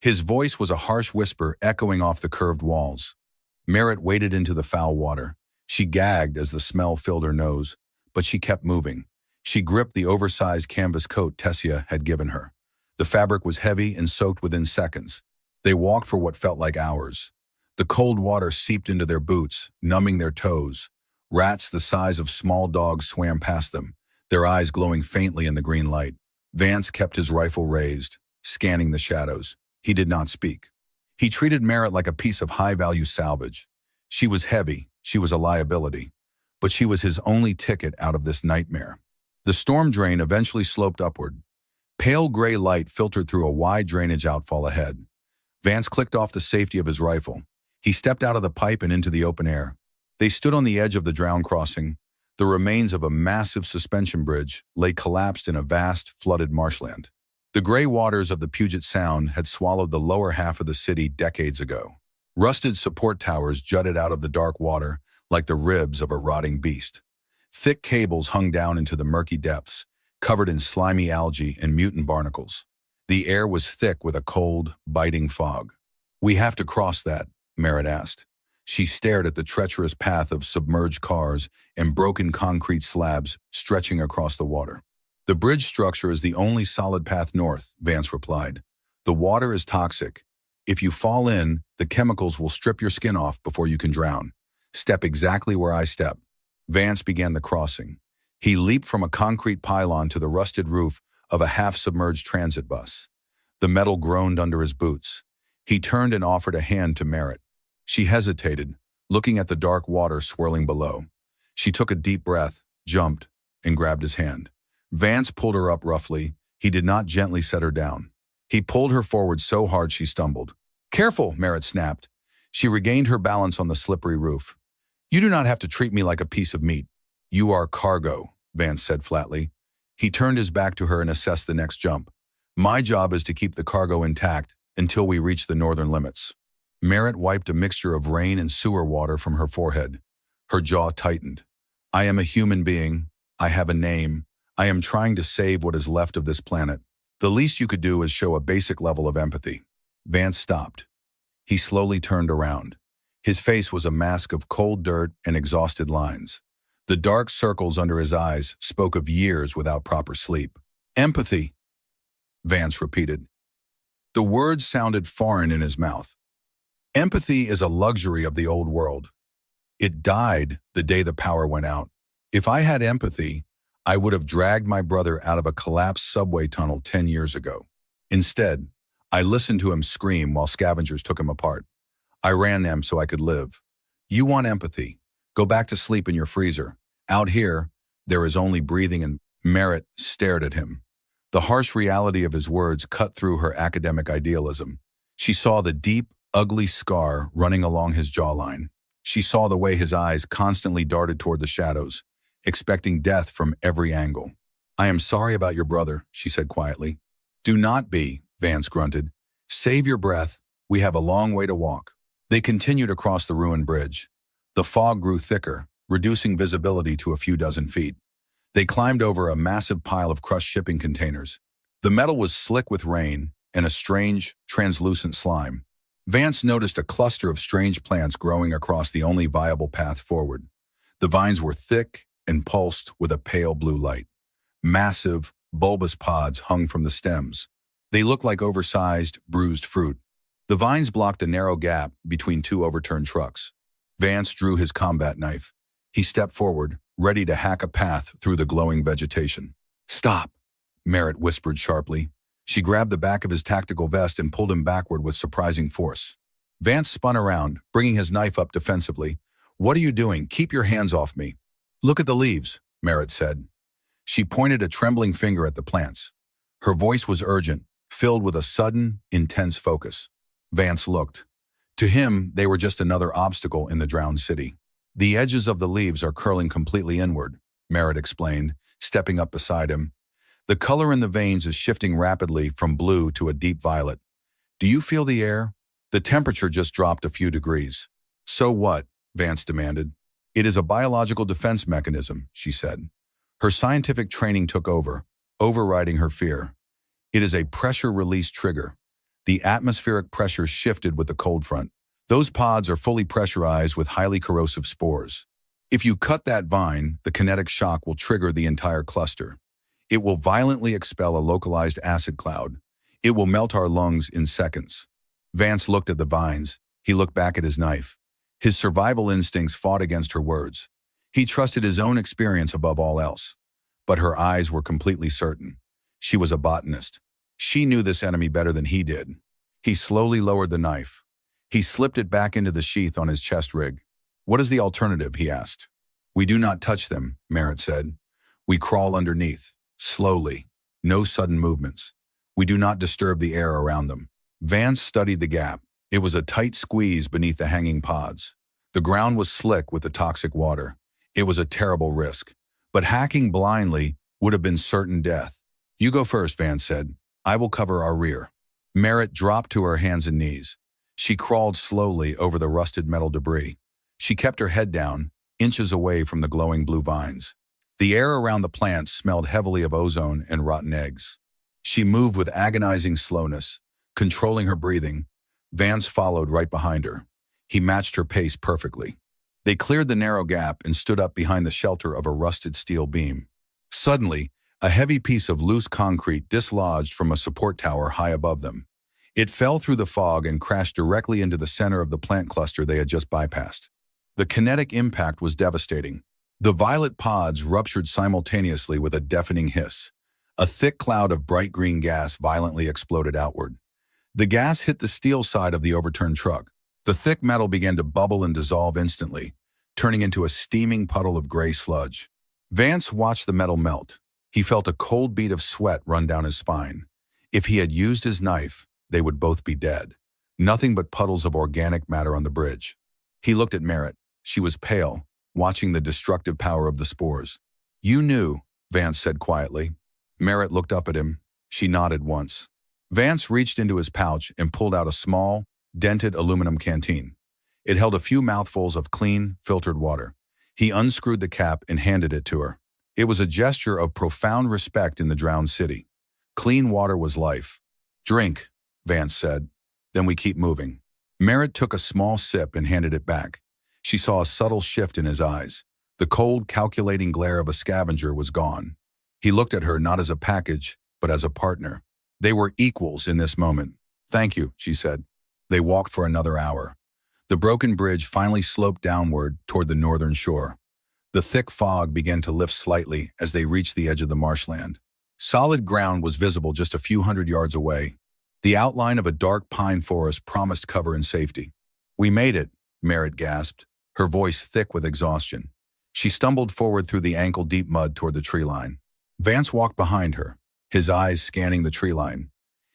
His voice was a harsh whisper echoing off the curved walls. Merritt waded into the foul water. She gagged as the smell filled her nose, but she kept moving. She gripped the oversized canvas coat Tessia had given her. The fabric was heavy and soaked within seconds. They walked for what felt like hours. The cold water seeped into their boots, numbing their toes. Rats the size of small dogs swam past them, their eyes glowing faintly in the green light. Vance kept his rifle raised, scanning the shadows. He did not speak. He treated Merritt like a piece of high-value salvage. She was heavy, she was a liability, but she was his only ticket out of this nightmare. The storm drain eventually sloped upward. Pale gray light filtered through a wide drainage outfall ahead. Vance clicked off the safety of his rifle. He stepped out of the pipe and into the open air. They stood on the edge of the drowned crossing. The remains of a massive suspension bridge lay collapsed in a vast, flooded marshland. The gray waters of the Puget Sound had swallowed the lower half of the city decades ago. Rusted support towers jutted out of the dark water like the ribs of a rotting beast. Thick cables hung down into the murky depths, covered in slimy algae and mutant barnacles. The air was thick with a cold, biting fog. "We have to cross that," Merritt asked. She stared at the treacherous path of submerged cars and broken concrete slabs stretching across the water. "The bridge structure is the only solid path north," Vance replied. "The water is toxic. If you fall in, the chemicals will strip your skin off before you can drown. Step exactly where I step." Vance began the crossing. He leaped from a concrete pylon to the rusted roof of a half-submerged transit bus. The metal groaned under his boots. He turned and offered a hand to Merritt. She hesitated, looking at the dark water swirling below. She took a deep breath, jumped, and grabbed his hand. Vance pulled her up roughly. He did not gently set her down. He pulled her forward so hard she stumbled. "Careful," Merritt snapped. She regained her balance on the slippery roof. "You do not have to treat me like a piece of meat. You are cargo," Vance said flatly. He turned his back to her and assessed the next jump. "My job is to keep the cargo intact until we reach the northern limits." Merritt wiped a mixture of rain and sewer water from her forehead. Her jaw tightened. "I am a human being. I have a name. I am trying to save what is left of this planet. The least you could do is show a basic level of empathy." Vance stopped. He slowly turned around. His face was a mask of cold dirt and exhausted lines. The dark circles under his eyes spoke of years without proper sleep. "Empathy," Vance repeated. The words sounded foreign in his mouth. "Empathy is a luxury of the old world. It died the day the power went out. If I had empathy, I would have dragged my brother out of a collapsed subway tunnel 10 years ago. Instead, I listened to him scream while scavengers took him apart. I ran them so I could live. You want empathy? Go back to sleep in your freezer. Out here, there is only breathing." And Merritt stared at him. The harsh reality of his words cut through her academic idealism. She saw the deep, ugly scar running along his jawline. She saw the way his eyes constantly darted toward the shadows, expecting death from every angle. "I am sorry about your brother," she said quietly. "Do not be," Vance grunted. "Save your breath. We have a long way to walk." They continued across the ruined bridge. The fog grew thicker, reducing visibility to a few dozen feet. They climbed over a massive pile of crushed shipping containers. The metal was slick with rain and a strange, translucent slime. Vance noticed a cluster of strange plants growing across the only viable path forward. The vines were thick and pulsed with a pale blue light. Massive, bulbous pods hung from the stems. They looked like oversized, bruised fruit. The vines blocked a narrow gap between two overturned trucks. Vance drew his combat knife. He stepped forward, ready to hack a path through the glowing vegetation. "Stop," Merritt whispered sharply. She grabbed the back of his tactical vest and pulled him backward with surprising force. Vance spun around, bringing his knife up defensively. "What are you doing? Keep your hands off me." "Look at the leaves," Merritt said. She pointed a trembling finger at the plants. Her voice was urgent, filled with a sudden, intense focus. Vance looked. To him, they were just another obstacle in the drowned city. "The edges of the leaves are curling completely inward," Merritt explained, stepping up beside him. "The color in the veins is shifting rapidly from blue to a deep violet. Do you feel the air? The temperature just dropped a few degrees." "So what?" Vance demanded. "It is a biological defense mechanism," she said. Her scientific training took over, overriding her fear. "It is a pressure release trigger. The atmospheric pressure shifted with the cold front. Those pods are fully pressurized with highly corrosive spores. If you cut that vine, the kinetic shock will trigger the entire cluster. It will violently expel a localized acid cloud. It will melt our lungs in seconds." Vance looked at the vines. He looked back at his knife. His survival instincts fought against her words. He trusted his own experience above all else. But her eyes were completely certain. She was a botanist. She knew this enemy better than he did. He slowly lowered the knife. He slipped it back into the sheath on his chest rig. "What is the alternative?" he asked. "We do not touch them," Merritt said. "We crawl underneath, slowly, no sudden movements. We do not disturb the air around them." Vance studied the gap. It was a tight squeeze beneath the hanging pods. The ground was slick with the toxic water. It was a terrible risk. But hacking blindly would have been certain death. "You go first," Vance said. "I will cover our rear." Merritt dropped to her hands and knees. She crawled slowly over the rusted metal debris. She kept her head down, inches away from the glowing blue vines. The air around the plants smelled heavily of ozone and rotten eggs. She moved with agonizing slowness, controlling her breathing. Vance followed right behind her. He matched her pace perfectly. They cleared the narrow gap and stood up behind the shelter of a rusted steel beam. Suddenly, a heavy piece of loose concrete dislodged from a support tower high above them. It fell through the fog and crashed directly into the center of the plant cluster they had just bypassed. The kinetic impact was devastating. The violet pods ruptured simultaneously with a deafening hiss. A thick cloud of bright green gas violently exploded outward. The gas hit the steel side of the overturned truck. The thick metal began to bubble and dissolve instantly, turning into a steaming puddle of gray sludge. Vance watched the metal melt. He felt a cold bead of sweat run down his spine. If he had used his knife, they would both be dead. Nothing but puddles of organic matter on the bridge. He looked at Merritt. She was pale, watching the destructive power of the spores. "You knew," Vance said quietly. Merritt looked up at him. She nodded once. Vance reached into his pouch and pulled out a small, dented aluminum canteen. It held a few mouthfuls of clean, filtered water. He unscrewed the cap and handed it to her. It was a gesture of profound respect in the drowned city. Clean water was life. "Drink," Vance said. "Then we keep moving." Merritt took a small sip and handed it back. She saw a subtle shift in his eyes. The cold, calculating glare of a scavenger was gone. He looked at her not as a package, but as a partner. They were equals in this moment. "Thank you," she said. They walked for another hour. The broken bridge finally sloped downward toward the northern shore. The thick fog began to lift slightly as they reached the edge of the marshland. Solid ground was visible just a few hundred yards away. The outline of a dark pine forest promised cover and safety. "We made it," Merritt gasped, her voice thick with exhaustion. She stumbled forward through the ankle-deep mud toward the tree line. Vance walked behind her, his eyes scanning the tree line.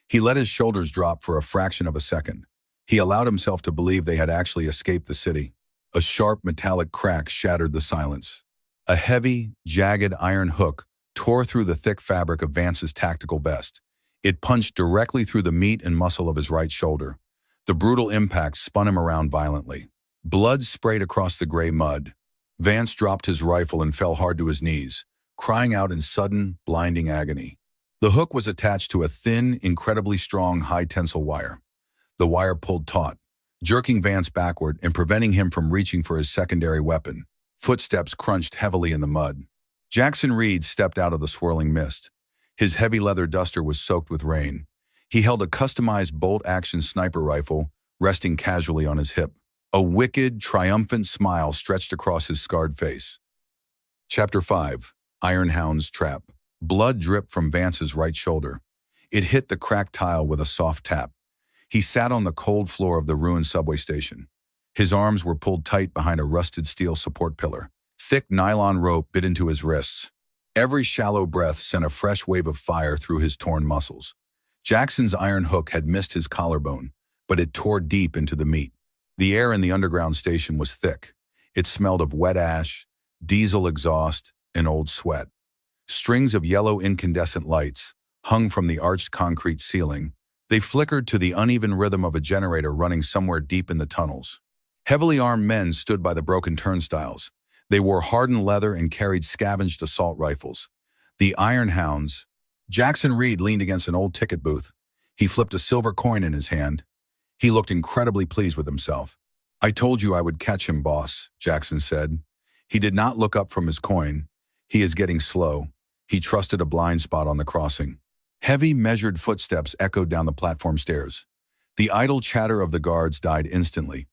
He let his shoulders drop for a fraction of a second. He allowed himself to believe they had actually escaped the city. A sharp metallic crack shattered the silence. A heavy, jagged iron hook tore through the thick fabric of Vance's tactical vest. It punched directly through the meat and muscle of his right shoulder. The brutal impact spun him around violently. Blood sprayed across the gray mud. Vance dropped his rifle and fell hard to his knees, crying out in sudden, blinding agony. The hook was attached to a thin, incredibly strong high-tensile wire. The wire pulled taut, jerking Vance backward and preventing him from reaching for his secondary weapon. Footsteps crunched heavily in the mud. Jackson Reed stepped out of the swirling mist. His heavy leather duster was soaked with rain. He held a customized bolt-action sniper rifle resting casually on his hip. A wicked, triumphant smile stretched across his scarred face. Chapter 5. Iron Hounds Trap. Blood dripped from Vance's right shoulder. It hit the cracked tile with a soft tap. He sat on the cold floor of the ruined subway station. His arms were pulled tight behind a rusted steel support pillar. Thick nylon rope bit into his wrists. Every shallow breath sent a fresh wave of fire through his torn muscles. Jackson's iron hook had missed his collarbone, but it tore deep into the meat. The air in the underground station was thick. It smelled of wet ash, diesel exhaust, and old sweat. Strings of yellow incandescent lights hung from the arched concrete ceiling. They flickered to the uneven rhythm of a generator running somewhere deep in the tunnels. Heavily armed men stood by the broken turnstiles. They wore hardened leather and carried scavenged assault rifles. The Iron Hounds. Jackson Reed leaned against an old ticket booth. He flipped a silver coin in his hand. He looked incredibly pleased with himself. "I told you I would catch him, boss," Jackson said. He did not look up from his coin. "He is getting slow." He trusted a blind spot on the crossing. Heavy, measured footsteps echoed down the platform stairs. The idle chatter of the guards died instantly.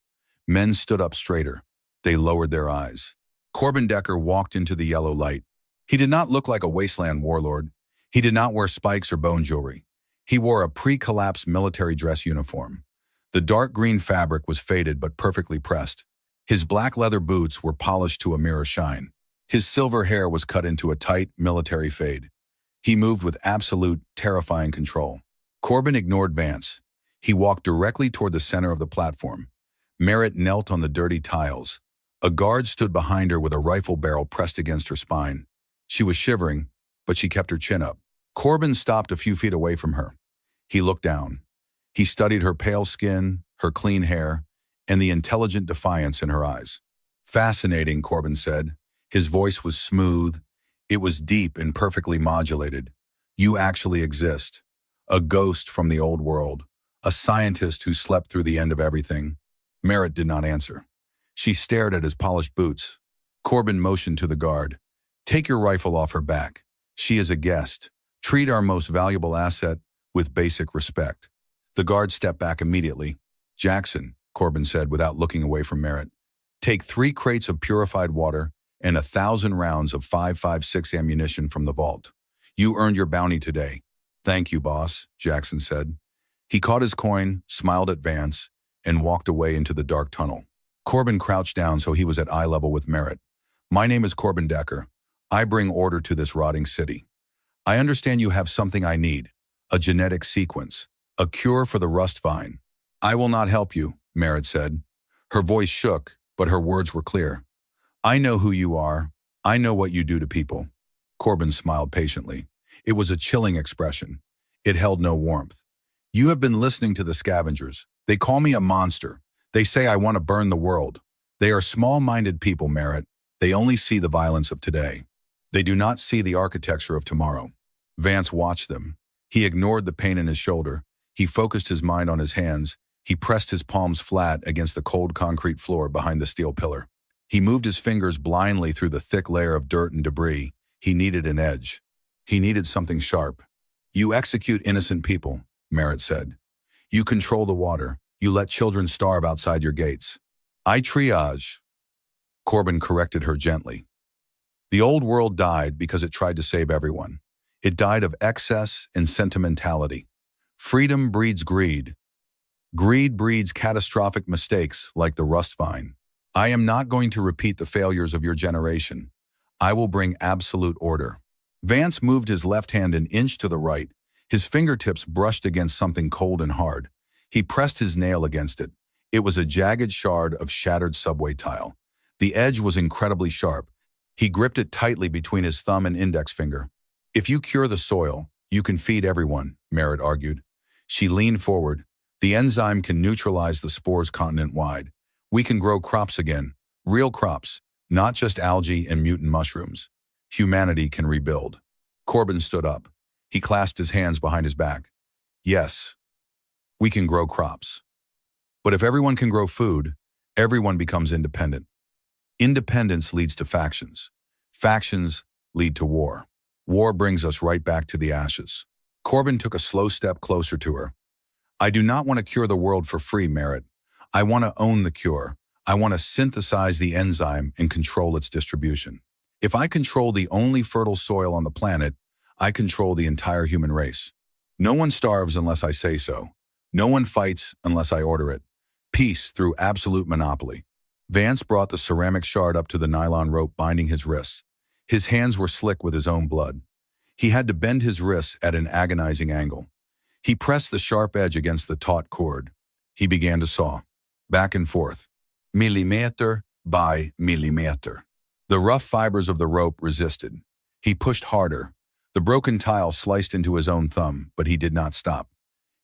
Men stood up straighter. They lowered their eyes. Corbin Decker walked into the yellow light. He did not look like a wasteland warlord. He did not wear spikes or bone jewelry. He wore a pre-collapsed military dress uniform. The dark green fabric was faded but perfectly pressed. His black leather boots were polished to a mirror shine. His silver hair was cut into a tight, military fade. He moved with absolute, terrifying control. Corbin ignored Vance. He walked directly toward the center of the platform. Merritt knelt on the dirty tiles. A guard stood behind her with a rifle barrel pressed against her spine. She was shivering, but she kept her chin up. Corbin stopped a few feet away from her. He looked down. He studied her pale skin, her clean hair, and the intelligent defiance in her eyes. "Fascinating," Corbin said. His voice was smooth. It was deep and perfectly modulated. "You actually exist. A ghost from the old world. A scientist who slept through the end of everything." Merritt did not answer. She stared at his polished boots. Corbin motioned to the guard. "Take your rifle off her back. She is a guest. Treat our most valuable asset with basic respect." The guard stepped back immediately. "Jackson," Corbin said without looking away from Merritt, "take 3 crates of purified water and 1,000 rounds of 5.56 ammunition from the vault. You earned your bounty today." "Thank you, boss," Jackson said. He caught his coin, smiled at Vance, and walked away into the dark tunnel. Corbin crouched down so he was at eye level with Merritt. "My name is Corbin Decker. I bring order to this rotting city. I understand you have something I need, a genetic sequence, a cure for the rust vine." "I will not help you," Merritt said. Her voice shook, but her words were clear. "I know who you are. I know what you do to people." Corbin smiled patiently. It was a chilling expression. It held no warmth. "You have been listening to the scavengers. They call me a monster. They say I want to burn the world. They are small-minded people, Merritt. They only see the violence of today. They do not see the architecture of tomorrow." Vance watched them. He ignored the pain in his shoulder. He focused his mind on his hands. He pressed his palms flat against the cold concrete floor behind the steel pillar. He moved his fingers blindly through the thick layer of dirt and debris. He needed an edge. He needed something sharp. "You execute innocent people," Merritt said. "You control the water. You let children starve outside your gates. I triage." Corbin corrected her gently. "The old world died because it tried to save everyone. It died of excess and sentimentality. Freedom breeds greed. Greed breeds catastrophic mistakes like the rust vine. I am not going to repeat the failures of your generation. I will bring absolute order." Vance moved his left hand an inch to the right. His fingertips brushed against something cold and hard. He pressed his nail against it. It was a jagged shard of shattered subway tile. The edge was incredibly sharp. He gripped it tightly between his thumb and index finger. "If you cure the soil, you can feed everyone," Merritt argued. She leaned forward. "The enzyme can neutralize the spores continent-wide. We can grow crops again, real crops, not just algae and mutant mushrooms. Humanity can rebuild." Corbin stood up. He clasped his hands behind his back. "Yes, we can grow crops. But if everyone can grow food, everyone becomes independent. Independence leads to factions. Factions lead to war. War brings us right back to the ashes." Corbin took a slow step closer to her. "I do not want to cure the world for free, Merritt. I want to own the cure. I want to synthesize the enzyme and control its distribution. If I control the only fertile soil on the planet, I control the entire human race. No one starves unless I say so. No one fights unless I order it. Peace through absolute monopoly. Vance brought the ceramic shard up to the nylon rope binding his wrists. His hands were slick with his own blood. He had to bend his wrists at an agonizing angle. He pressed the sharp edge against the taut cord. He began to saw. Back and forth. Millimeter by millimeter. The rough fibers of the rope resisted. He pushed harder. The broken tile sliced into his own thumb, but he did not stop.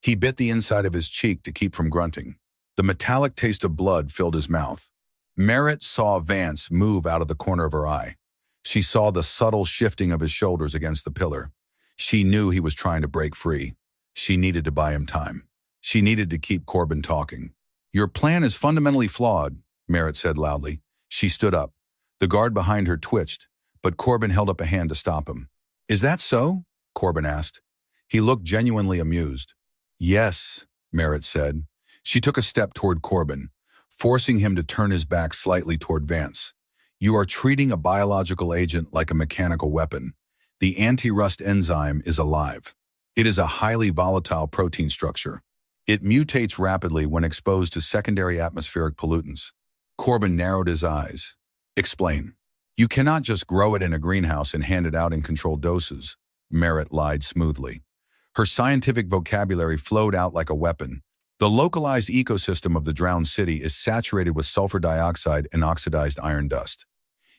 He bit the inside of his cheek to keep from grunting. The metallic taste of blood filled his mouth. Merritt saw Vance move out of the corner of her eye. She saw the subtle shifting of his shoulders against the pillar. She knew he was trying to break free. She needed to buy him time. She needed to keep Corbin talking. "Your plan is fundamentally flawed," Merritt said loudly. She stood up. The guard behind her twitched, but Corbin held up a hand to stop him. "Is that so?" Corbin asked. He looked genuinely amused. "Yes," Merritt said. She took a step toward Corbin, forcing him to turn his back slightly toward Vance. "You are treating a biological agent like a mechanical weapon. The anti-rust enzyme is alive. It is a highly volatile protein structure. It mutates rapidly when exposed to secondary atmospheric pollutants." Corbin narrowed his eyes. "Explain." "You cannot just grow it in a greenhouse and hand it out in controlled doses," Merritt lied smoothly. Her scientific vocabulary flowed out like a weapon. "The localized ecosystem of the drowned city is saturated with sulfur dioxide and oxidized iron dust.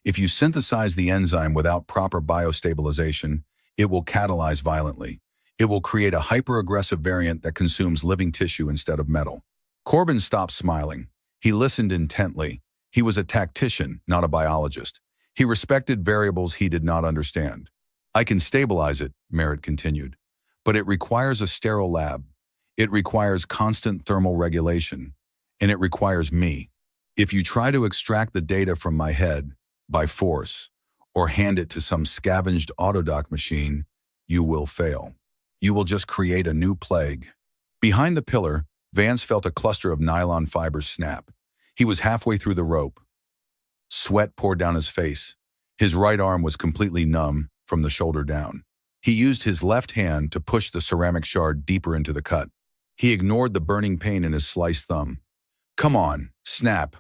If you synthesize the enzyme without proper biostabilization, it will catalyze violently. It will create a hyper-aggressive variant that consumes living tissue instead of metal." Corbin stopped smiling. He listened intently. He was a tactician, not a biologist. He respected variables he did not understand. "I can stabilize it," Merritt continued, "but it requires a sterile lab. It requires constant thermal regulation, and it requires me. If you try to extract the data from my head, by force, or hand it to some scavenged autodoc machine, you will fail. You will just create a new plague." Behind the pillar, Vance felt a cluster of nylon fibers snap. He was halfway through the rope. Sweat poured down his face. His right arm was completely numb from the shoulder down. He used his left hand to push the ceramic shard deeper into the cut. He ignored the burning pain in his sliced thumb. "Come on, snap."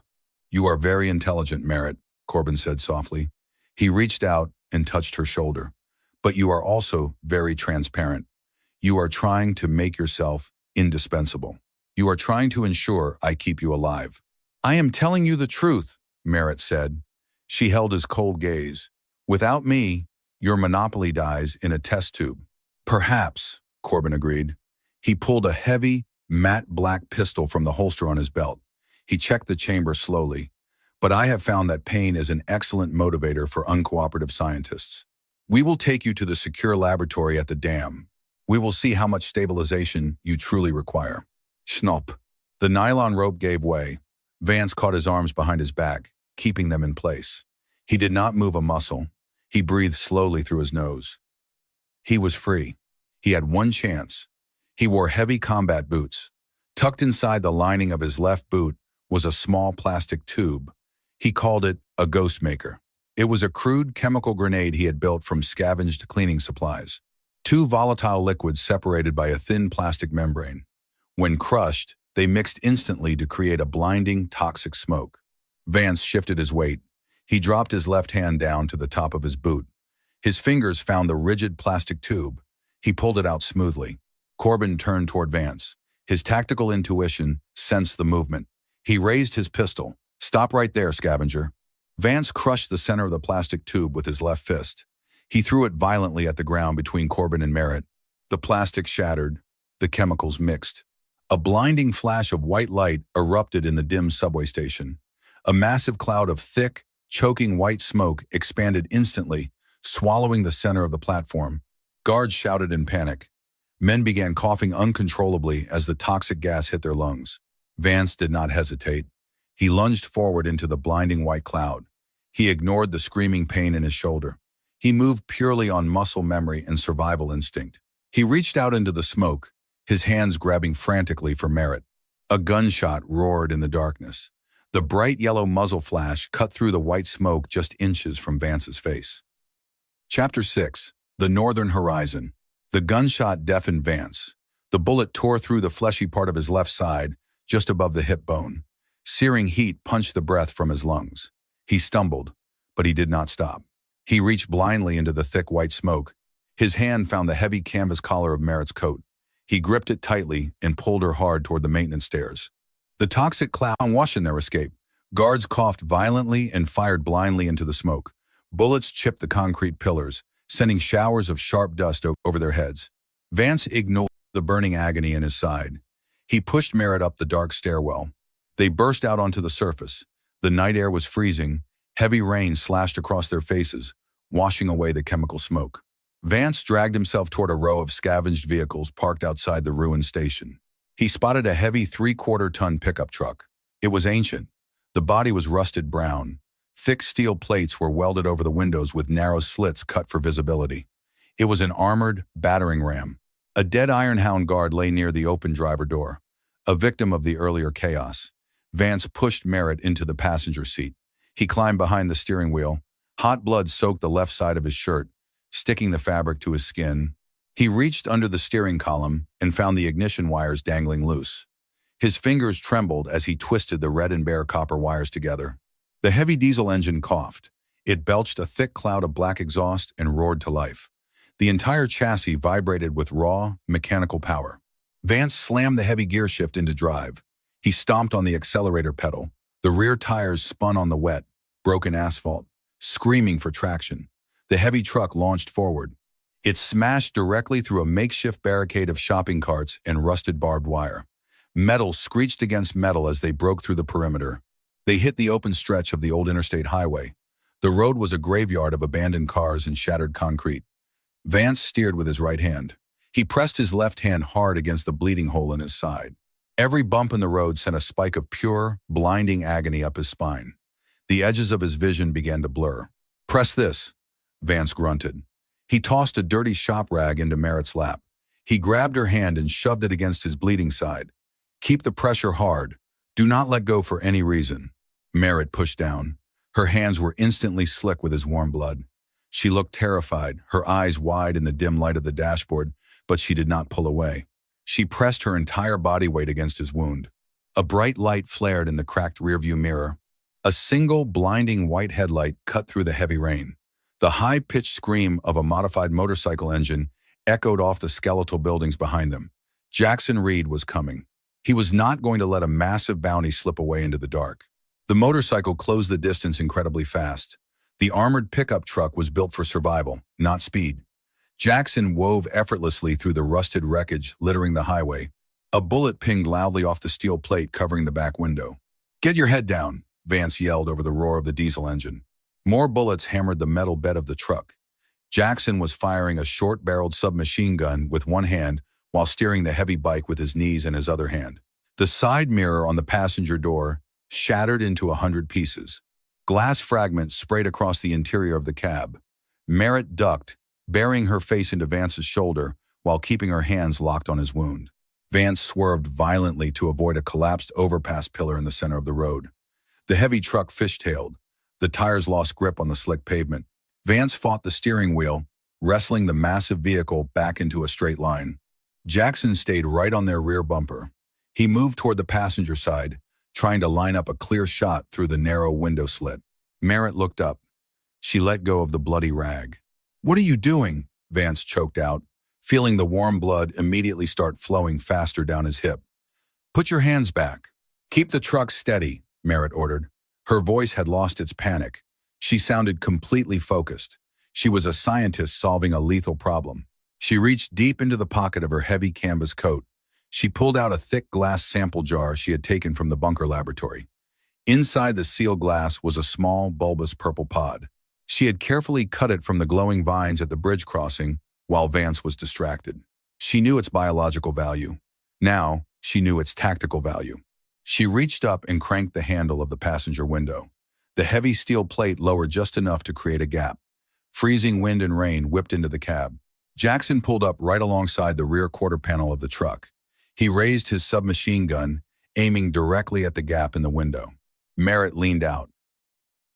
"You are very intelligent, Merritt," Corbin said softly. He reached out and touched her shoulder. "But you are also very transparent. You are trying to make yourself indispensable. You are trying to ensure I keep you alive." "I am telling you the truth," Merritt said. She held his cold gaze. "Without me, your monopoly dies in a test tube." "Perhaps," Corbin agreed. He pulled a heavy, matte black pistol from the holster on his belt. He checked the chamber slowly. "But I have found that pain is an excellent motivator for uncooperative scientists. We will take you to the secure laboratory at the dam. We will see how much stabilization you truly require." Snop. The nylon rope gave way. Vance caught his arms behind his back, keeping them in place. He did not move a muscle. He breathed slowly through his nose. He was free. He had one chance. He wore heavy combat boots. Tucked inside the lining of his left boot was a small plastic tube. He called it a ghost maker. It was a crude chemical grenade he had built from scavenged cleaning supplies. Two volatile liquids separated by a thin plastic membrane. When crushed, they mixed instantly to create a blinding, toxic smoke. Vance shifted his weight. He dropped his left hand down to the top of his boot. His fingers found the rigid plastic tube. He pulled it out smoothly. Corbin turned toward Vance. His tactical intuition sensed the movement. He raised his pistol. "Stop right there, scavenger." Vance crushed the center of the plastic tube with his left fist. He threw it violently at the ground between Corbin and Merritt. The plastic shattered. The chemicals mixed. A blinding flash of white light erupted in the dim subway station. A massive cloud of thick, choking white smoke expanded instantly, swallowing the center of the platform. Guards shouted in panic. Men began coughing uncontrollably as the toxic gas hit their lungs. Vance did not hesitate. He lunged forward into the blinding white cloud. He ignored the screaming pain in his shoulder. He moved purely on muscle memory and survival instinct. He reached out into the smoke, his hands grabbing frantically for Merritt. A gunshot roared in the darkness. The bright yellow muzzle flash cut through the white smoke just inches from Vance's face. Chapter 6. The Northern Horizon. The gunshot deafened Vance. The bullet tore through the fleshy part of his left side, just above the hip bone. Searing heat punched the breath from his lungs. He stumbled, but he did not stop. He reached blindly into the thick white smoke. His hand found the heavy canvas collar of Merritt's coat. He gripped it tightly and pulled her hard toward the maintenance stairs. The toxic cloud washed in their escape. Guards coughed violently and fired blindly into the smoke. Bullets chipped the concrete pillars, sending showers of sharp dust over their heads. Vance ignored the burning agony in his side. He pushed Merritt up the dark stairwell. They burst out onto the surface. The night air was freezing. Heavy rain slashed across their faces, washing away the chemical smoke. Vance dragged himself toward a row of scavenged vehicles parked outside the ruined station. He spotted a heavy 3/4-ton pickup truck. It was ancient. The body was rusted brown. Thick steel plates were welded over the windows with narrow slits cut for visibility. It was an armored, battering ram. A dead Iron Hound guard lay near the open driver door, a victim of the earlier chaos. Vance pushed Merritt into the passenger seat. He climbed behind the steering wheel. Hot blood soaked the left side of his shirt, sticking the fabric to his skin. He reached under the steering column and found the ignition wires dangling loose. His fingers trembled as he twisted the red and bare copper wires together. The heavy diesel engine coughed. It belched a thick cloud of black exhaust and roared to life. The entire chassis vibrated with raw, mechanical power. Vance slammed the heavy gear shift into drive. He stomped on the accelerator pedal. The rear tires spun on the wet, broken asphalt, screaming for traction. The heavy truck launched forward. It smashed directly through a makeshift barricade of shopping carts and rusted barbed wire. Metal screeched against metal as they broke through the perimeter. They hit the open stretch of the old interstate highway. The road was a graveyard of abandoned cars and shattered concrete. Vance steered with his right hand. He pressed his left hand hard against the bleeding hole in his side. Every bump in the road sent a spike of pure, blinding agony up his spine. The edges of his vision began to blur. "Press this," Vance grunted. He tossed a dirty shop rag into Merritt's lap. He grabbed her hand and shoved it against his bleeding side. "Keep the pressure hard. Do not let go for any reason." Merritt pushed down. Her hands were instantly slick with his warm blood. She looked terrified, her eyes wide in the dim light of the dashboard, but she did not pull away. She pressed her entire body weight against his wound. A bright light flared in the cracked rearview mirror. A single blinding white headlight cut through the heavy rain. The high-pitched scream of a modified motorcycle engine echoed off the skeletal buildings behind them. Jackson Reed was coming. He was not going to let a massive bounty slip away into the dark. The motorcycle closed the distance incredibly fast. The armored pickup truck was built for survival, not speed. Jackson wove effortlessly through the rusted wreckage littering the highway. A bullet pinged loudly off the steel plate covering the back window. "Get your head down," Vance yelled over the roar of the diesel engine. More bullets hammered the metal bed of the truck. Jackson was firing a short-barreled submachine gun with one hand while steering the heavy bike with his knees in his other hand. The side mirror on the passenger door shattered into 100 pieces. Glass fragments sprayed across the interior of the cab. Merritt ducked, burying her face into Vance's shoulder while keeping her hands locked on his wound. Vance swerved violently to avoid a collapsed overpass pillar in the center of the road. The heavy truck fishtailed. The tires lost grip on the slick pavement. Vance fought the steering wheel, wrestling the massive vehicle back into a straight line. Jackson stayed right on their rear bumper. He moved toward the passenger side, trying to line up a clear shot through the narrow window slit. Merritt looked up. She let go of the bloody rag. "What are you doing?" Vance choked out, feeling the warm blood immediately start flowing faster down his hip. "Put your hands back. Keep the truck steady," Merritt ordered. Her voice had lost its panic. She sounded completely focused. She was a scientist solving a lethal problem. She reached deep into the pocket of her heavy canvas coat. She pulled out a thick glass sample jar she had taken from the bunker laboratory. Inside the sealed glass was a small, bulbous purple pod. She had carefully cut it from the glowing vines at the bridge crossing while Vance was distracted. She knew its biological value. Now, she knew its tactical value. She reached up and cranked the handle of the passenger window. The heavy steel plate lowered just enough to create a gap. Freezing wind and rain whipped into the cab. Jackson pulled up right alongside the rear quarter panel of the truck. He raised his submachine gun, aiming directly at the gap in the window. Merritt leaned out.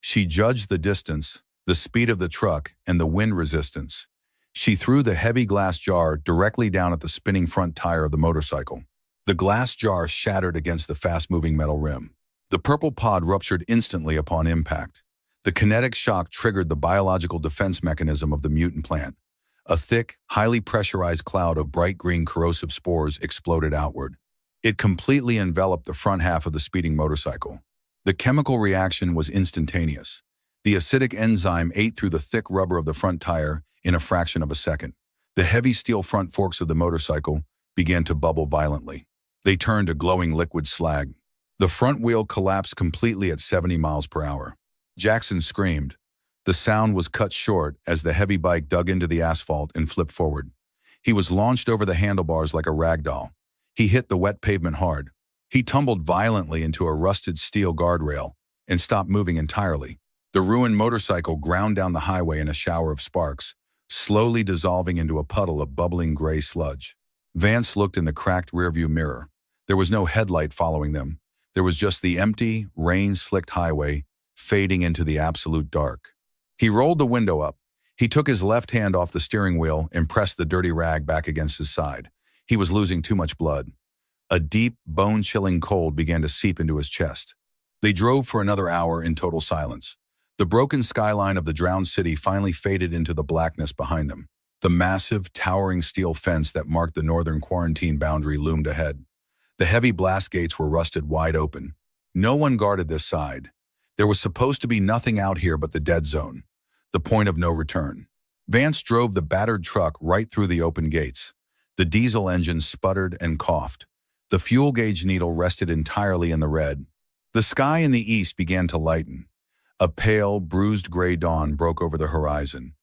She judged the distance, the speed of the truck, and the wind resistance. She threw the heavy glass jar directly down at the spinning front tire of the motorcycle. The glass jar shattered against the fast-moving metal rim. The purple pod ruptured instantly upon impact. The kinetic shock triggered the biological defense mechanism of the mutant plant. A thick, highly pressurized cloud of bright green corrosive spores exploded outward. It completely enveloped the front half of the speeding motorcycle. The chemical reaction was instantaneous. The acidic enzyme ate through the thick rubber of the front tire in a fraction of a second. The heavy steel front forks of the motorcycle began to bubble violently. They turned a glowing liquid slag. The front wheel collapsed completely at 70 miles per hour. Jackson screamed. The sound was cut short as the heavy bike dug into the asphalt and flipped forward. He was launched over the handlebars like a rag doll. He hit the wet pavement hard. He tumbled violently into a rusted steel guardrail and stopped moving entirely. The ruined motorcycle ground down the highway in a shower of sparks, slowly dissolving into a puddle of bubbling gray sludge. Vance looked in the cracked rearview mirror. There was no headlight following them. There was just the empty, rain-slicked highway fading into the absolute dark. He rolled the window up. He took his left hand off the steering wheel and pressed the dirty rag back against his side. He was losing too much blood. A deep, bone-chilling cold began to seep into his chest. They drove for another hour in total silence. The broken skyline of the drowned city finally faded into the blackness behind them. The massive, towering steel fence that marked the northern quarantine boundary loomed ahead. The heavy blast gates were rusted wide open. No one guarded this side. There was supposed to be nothing out here but the dead zone, the point of no return. Vance drove the battered truck right through the open gates. The diesel engine sputtered and coughed. The fuel gauge needle rested entirely in the red. The sky in the east began to lighten. A pale, bruised gray dawn broke over the horizon.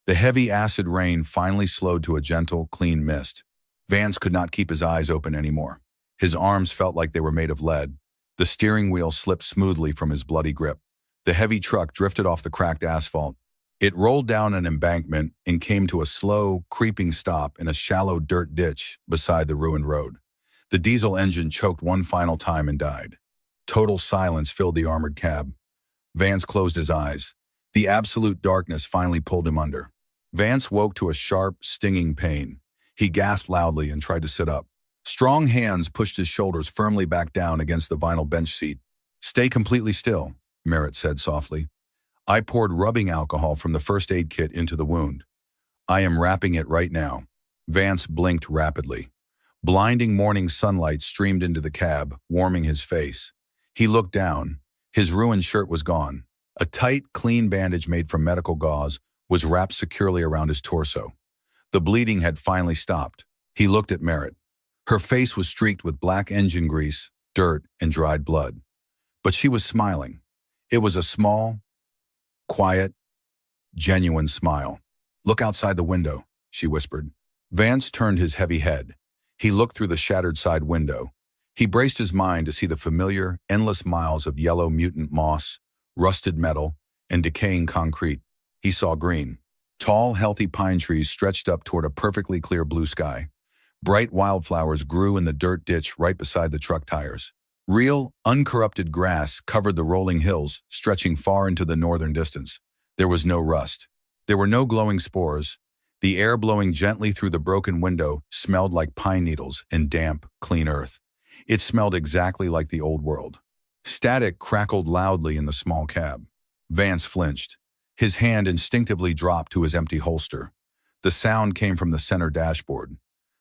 The heavy acid rain finally slowed to a gentle, clean mist. Vance could not keep his eyes open anymore. His arms felt like they were made of lead. The steering wheel slipped smoothly from his bloody grip. The heavy truck drifted off the cracked asphalt. It rolled down an embankment and came to a slow, creeping stop in a shallow dirt ditch beside the ruined road. The diesel engine choked one final time and died. Total silence filled the armored cab. Vance closed his eyes. The absolute darkness finally pulled him under. Vance woke to a sharp, stinging pain. He gasped loudly and tried to sit up. Strong hands pushed his shoulders firmly back down against the vinyl bench seat. "Stay completely still," Merritt said softly. "I poured rubbing alcohol from the first aid kit into the wound. I am wrapping it right now." Vance blinked rapidly. Blinding morning sunlight streamed into the cab, warming his face. He looked down. His ruined shirt was gone. A tight, clean bandage made from medical gauze was wrapped securely around his torso. The bleeding had finally stopped. He looked at Merritt. Her face was streaked with black engine grease, dirt, and dried blood. But she was smiling. It was a small, quiet, genuine smile. "Look outside the window," she whispered. Vance turned his heavy head. He looked through the shattered side window. He braced his mind to see the familiar, endless miles of yellow mutant moss, rusted metal, and decaying concrete. He saw green. Tall, healthy pine trees stretched up toward a perfectly clear blue sky. Bright wildflowers grew in the dirt ditch right beside the truck tires. Real, uncorrupted grass covered the rolling hills, stretching far into the northern distance. There was no rust. There were no glowing spores. The air blowing gently through the broken window smelled like pine needles and damp, clean earth. It smelled exactly like the old world. Static crackled loudly in the small cab. Vance flinched. His hand instinctively dropped to his empty holster. The sound came from the center dashboard.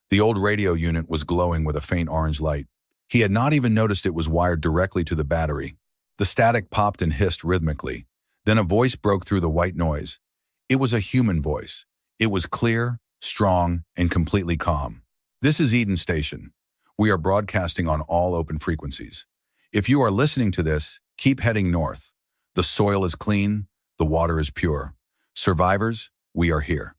The old radio unit was glowing with a faint orange light. He had not even noticed it was wired directly to the battery. The static popped and hissed rhythmically. Then a voice broke through the white noise. It was a human voice. It was clear, strong, and completely calm. "This is Eden Station. We are broadcasting on all open frequencies. If you are listening to this, keep heading north. The soil is clean. The water is pure. Survivors, we are here."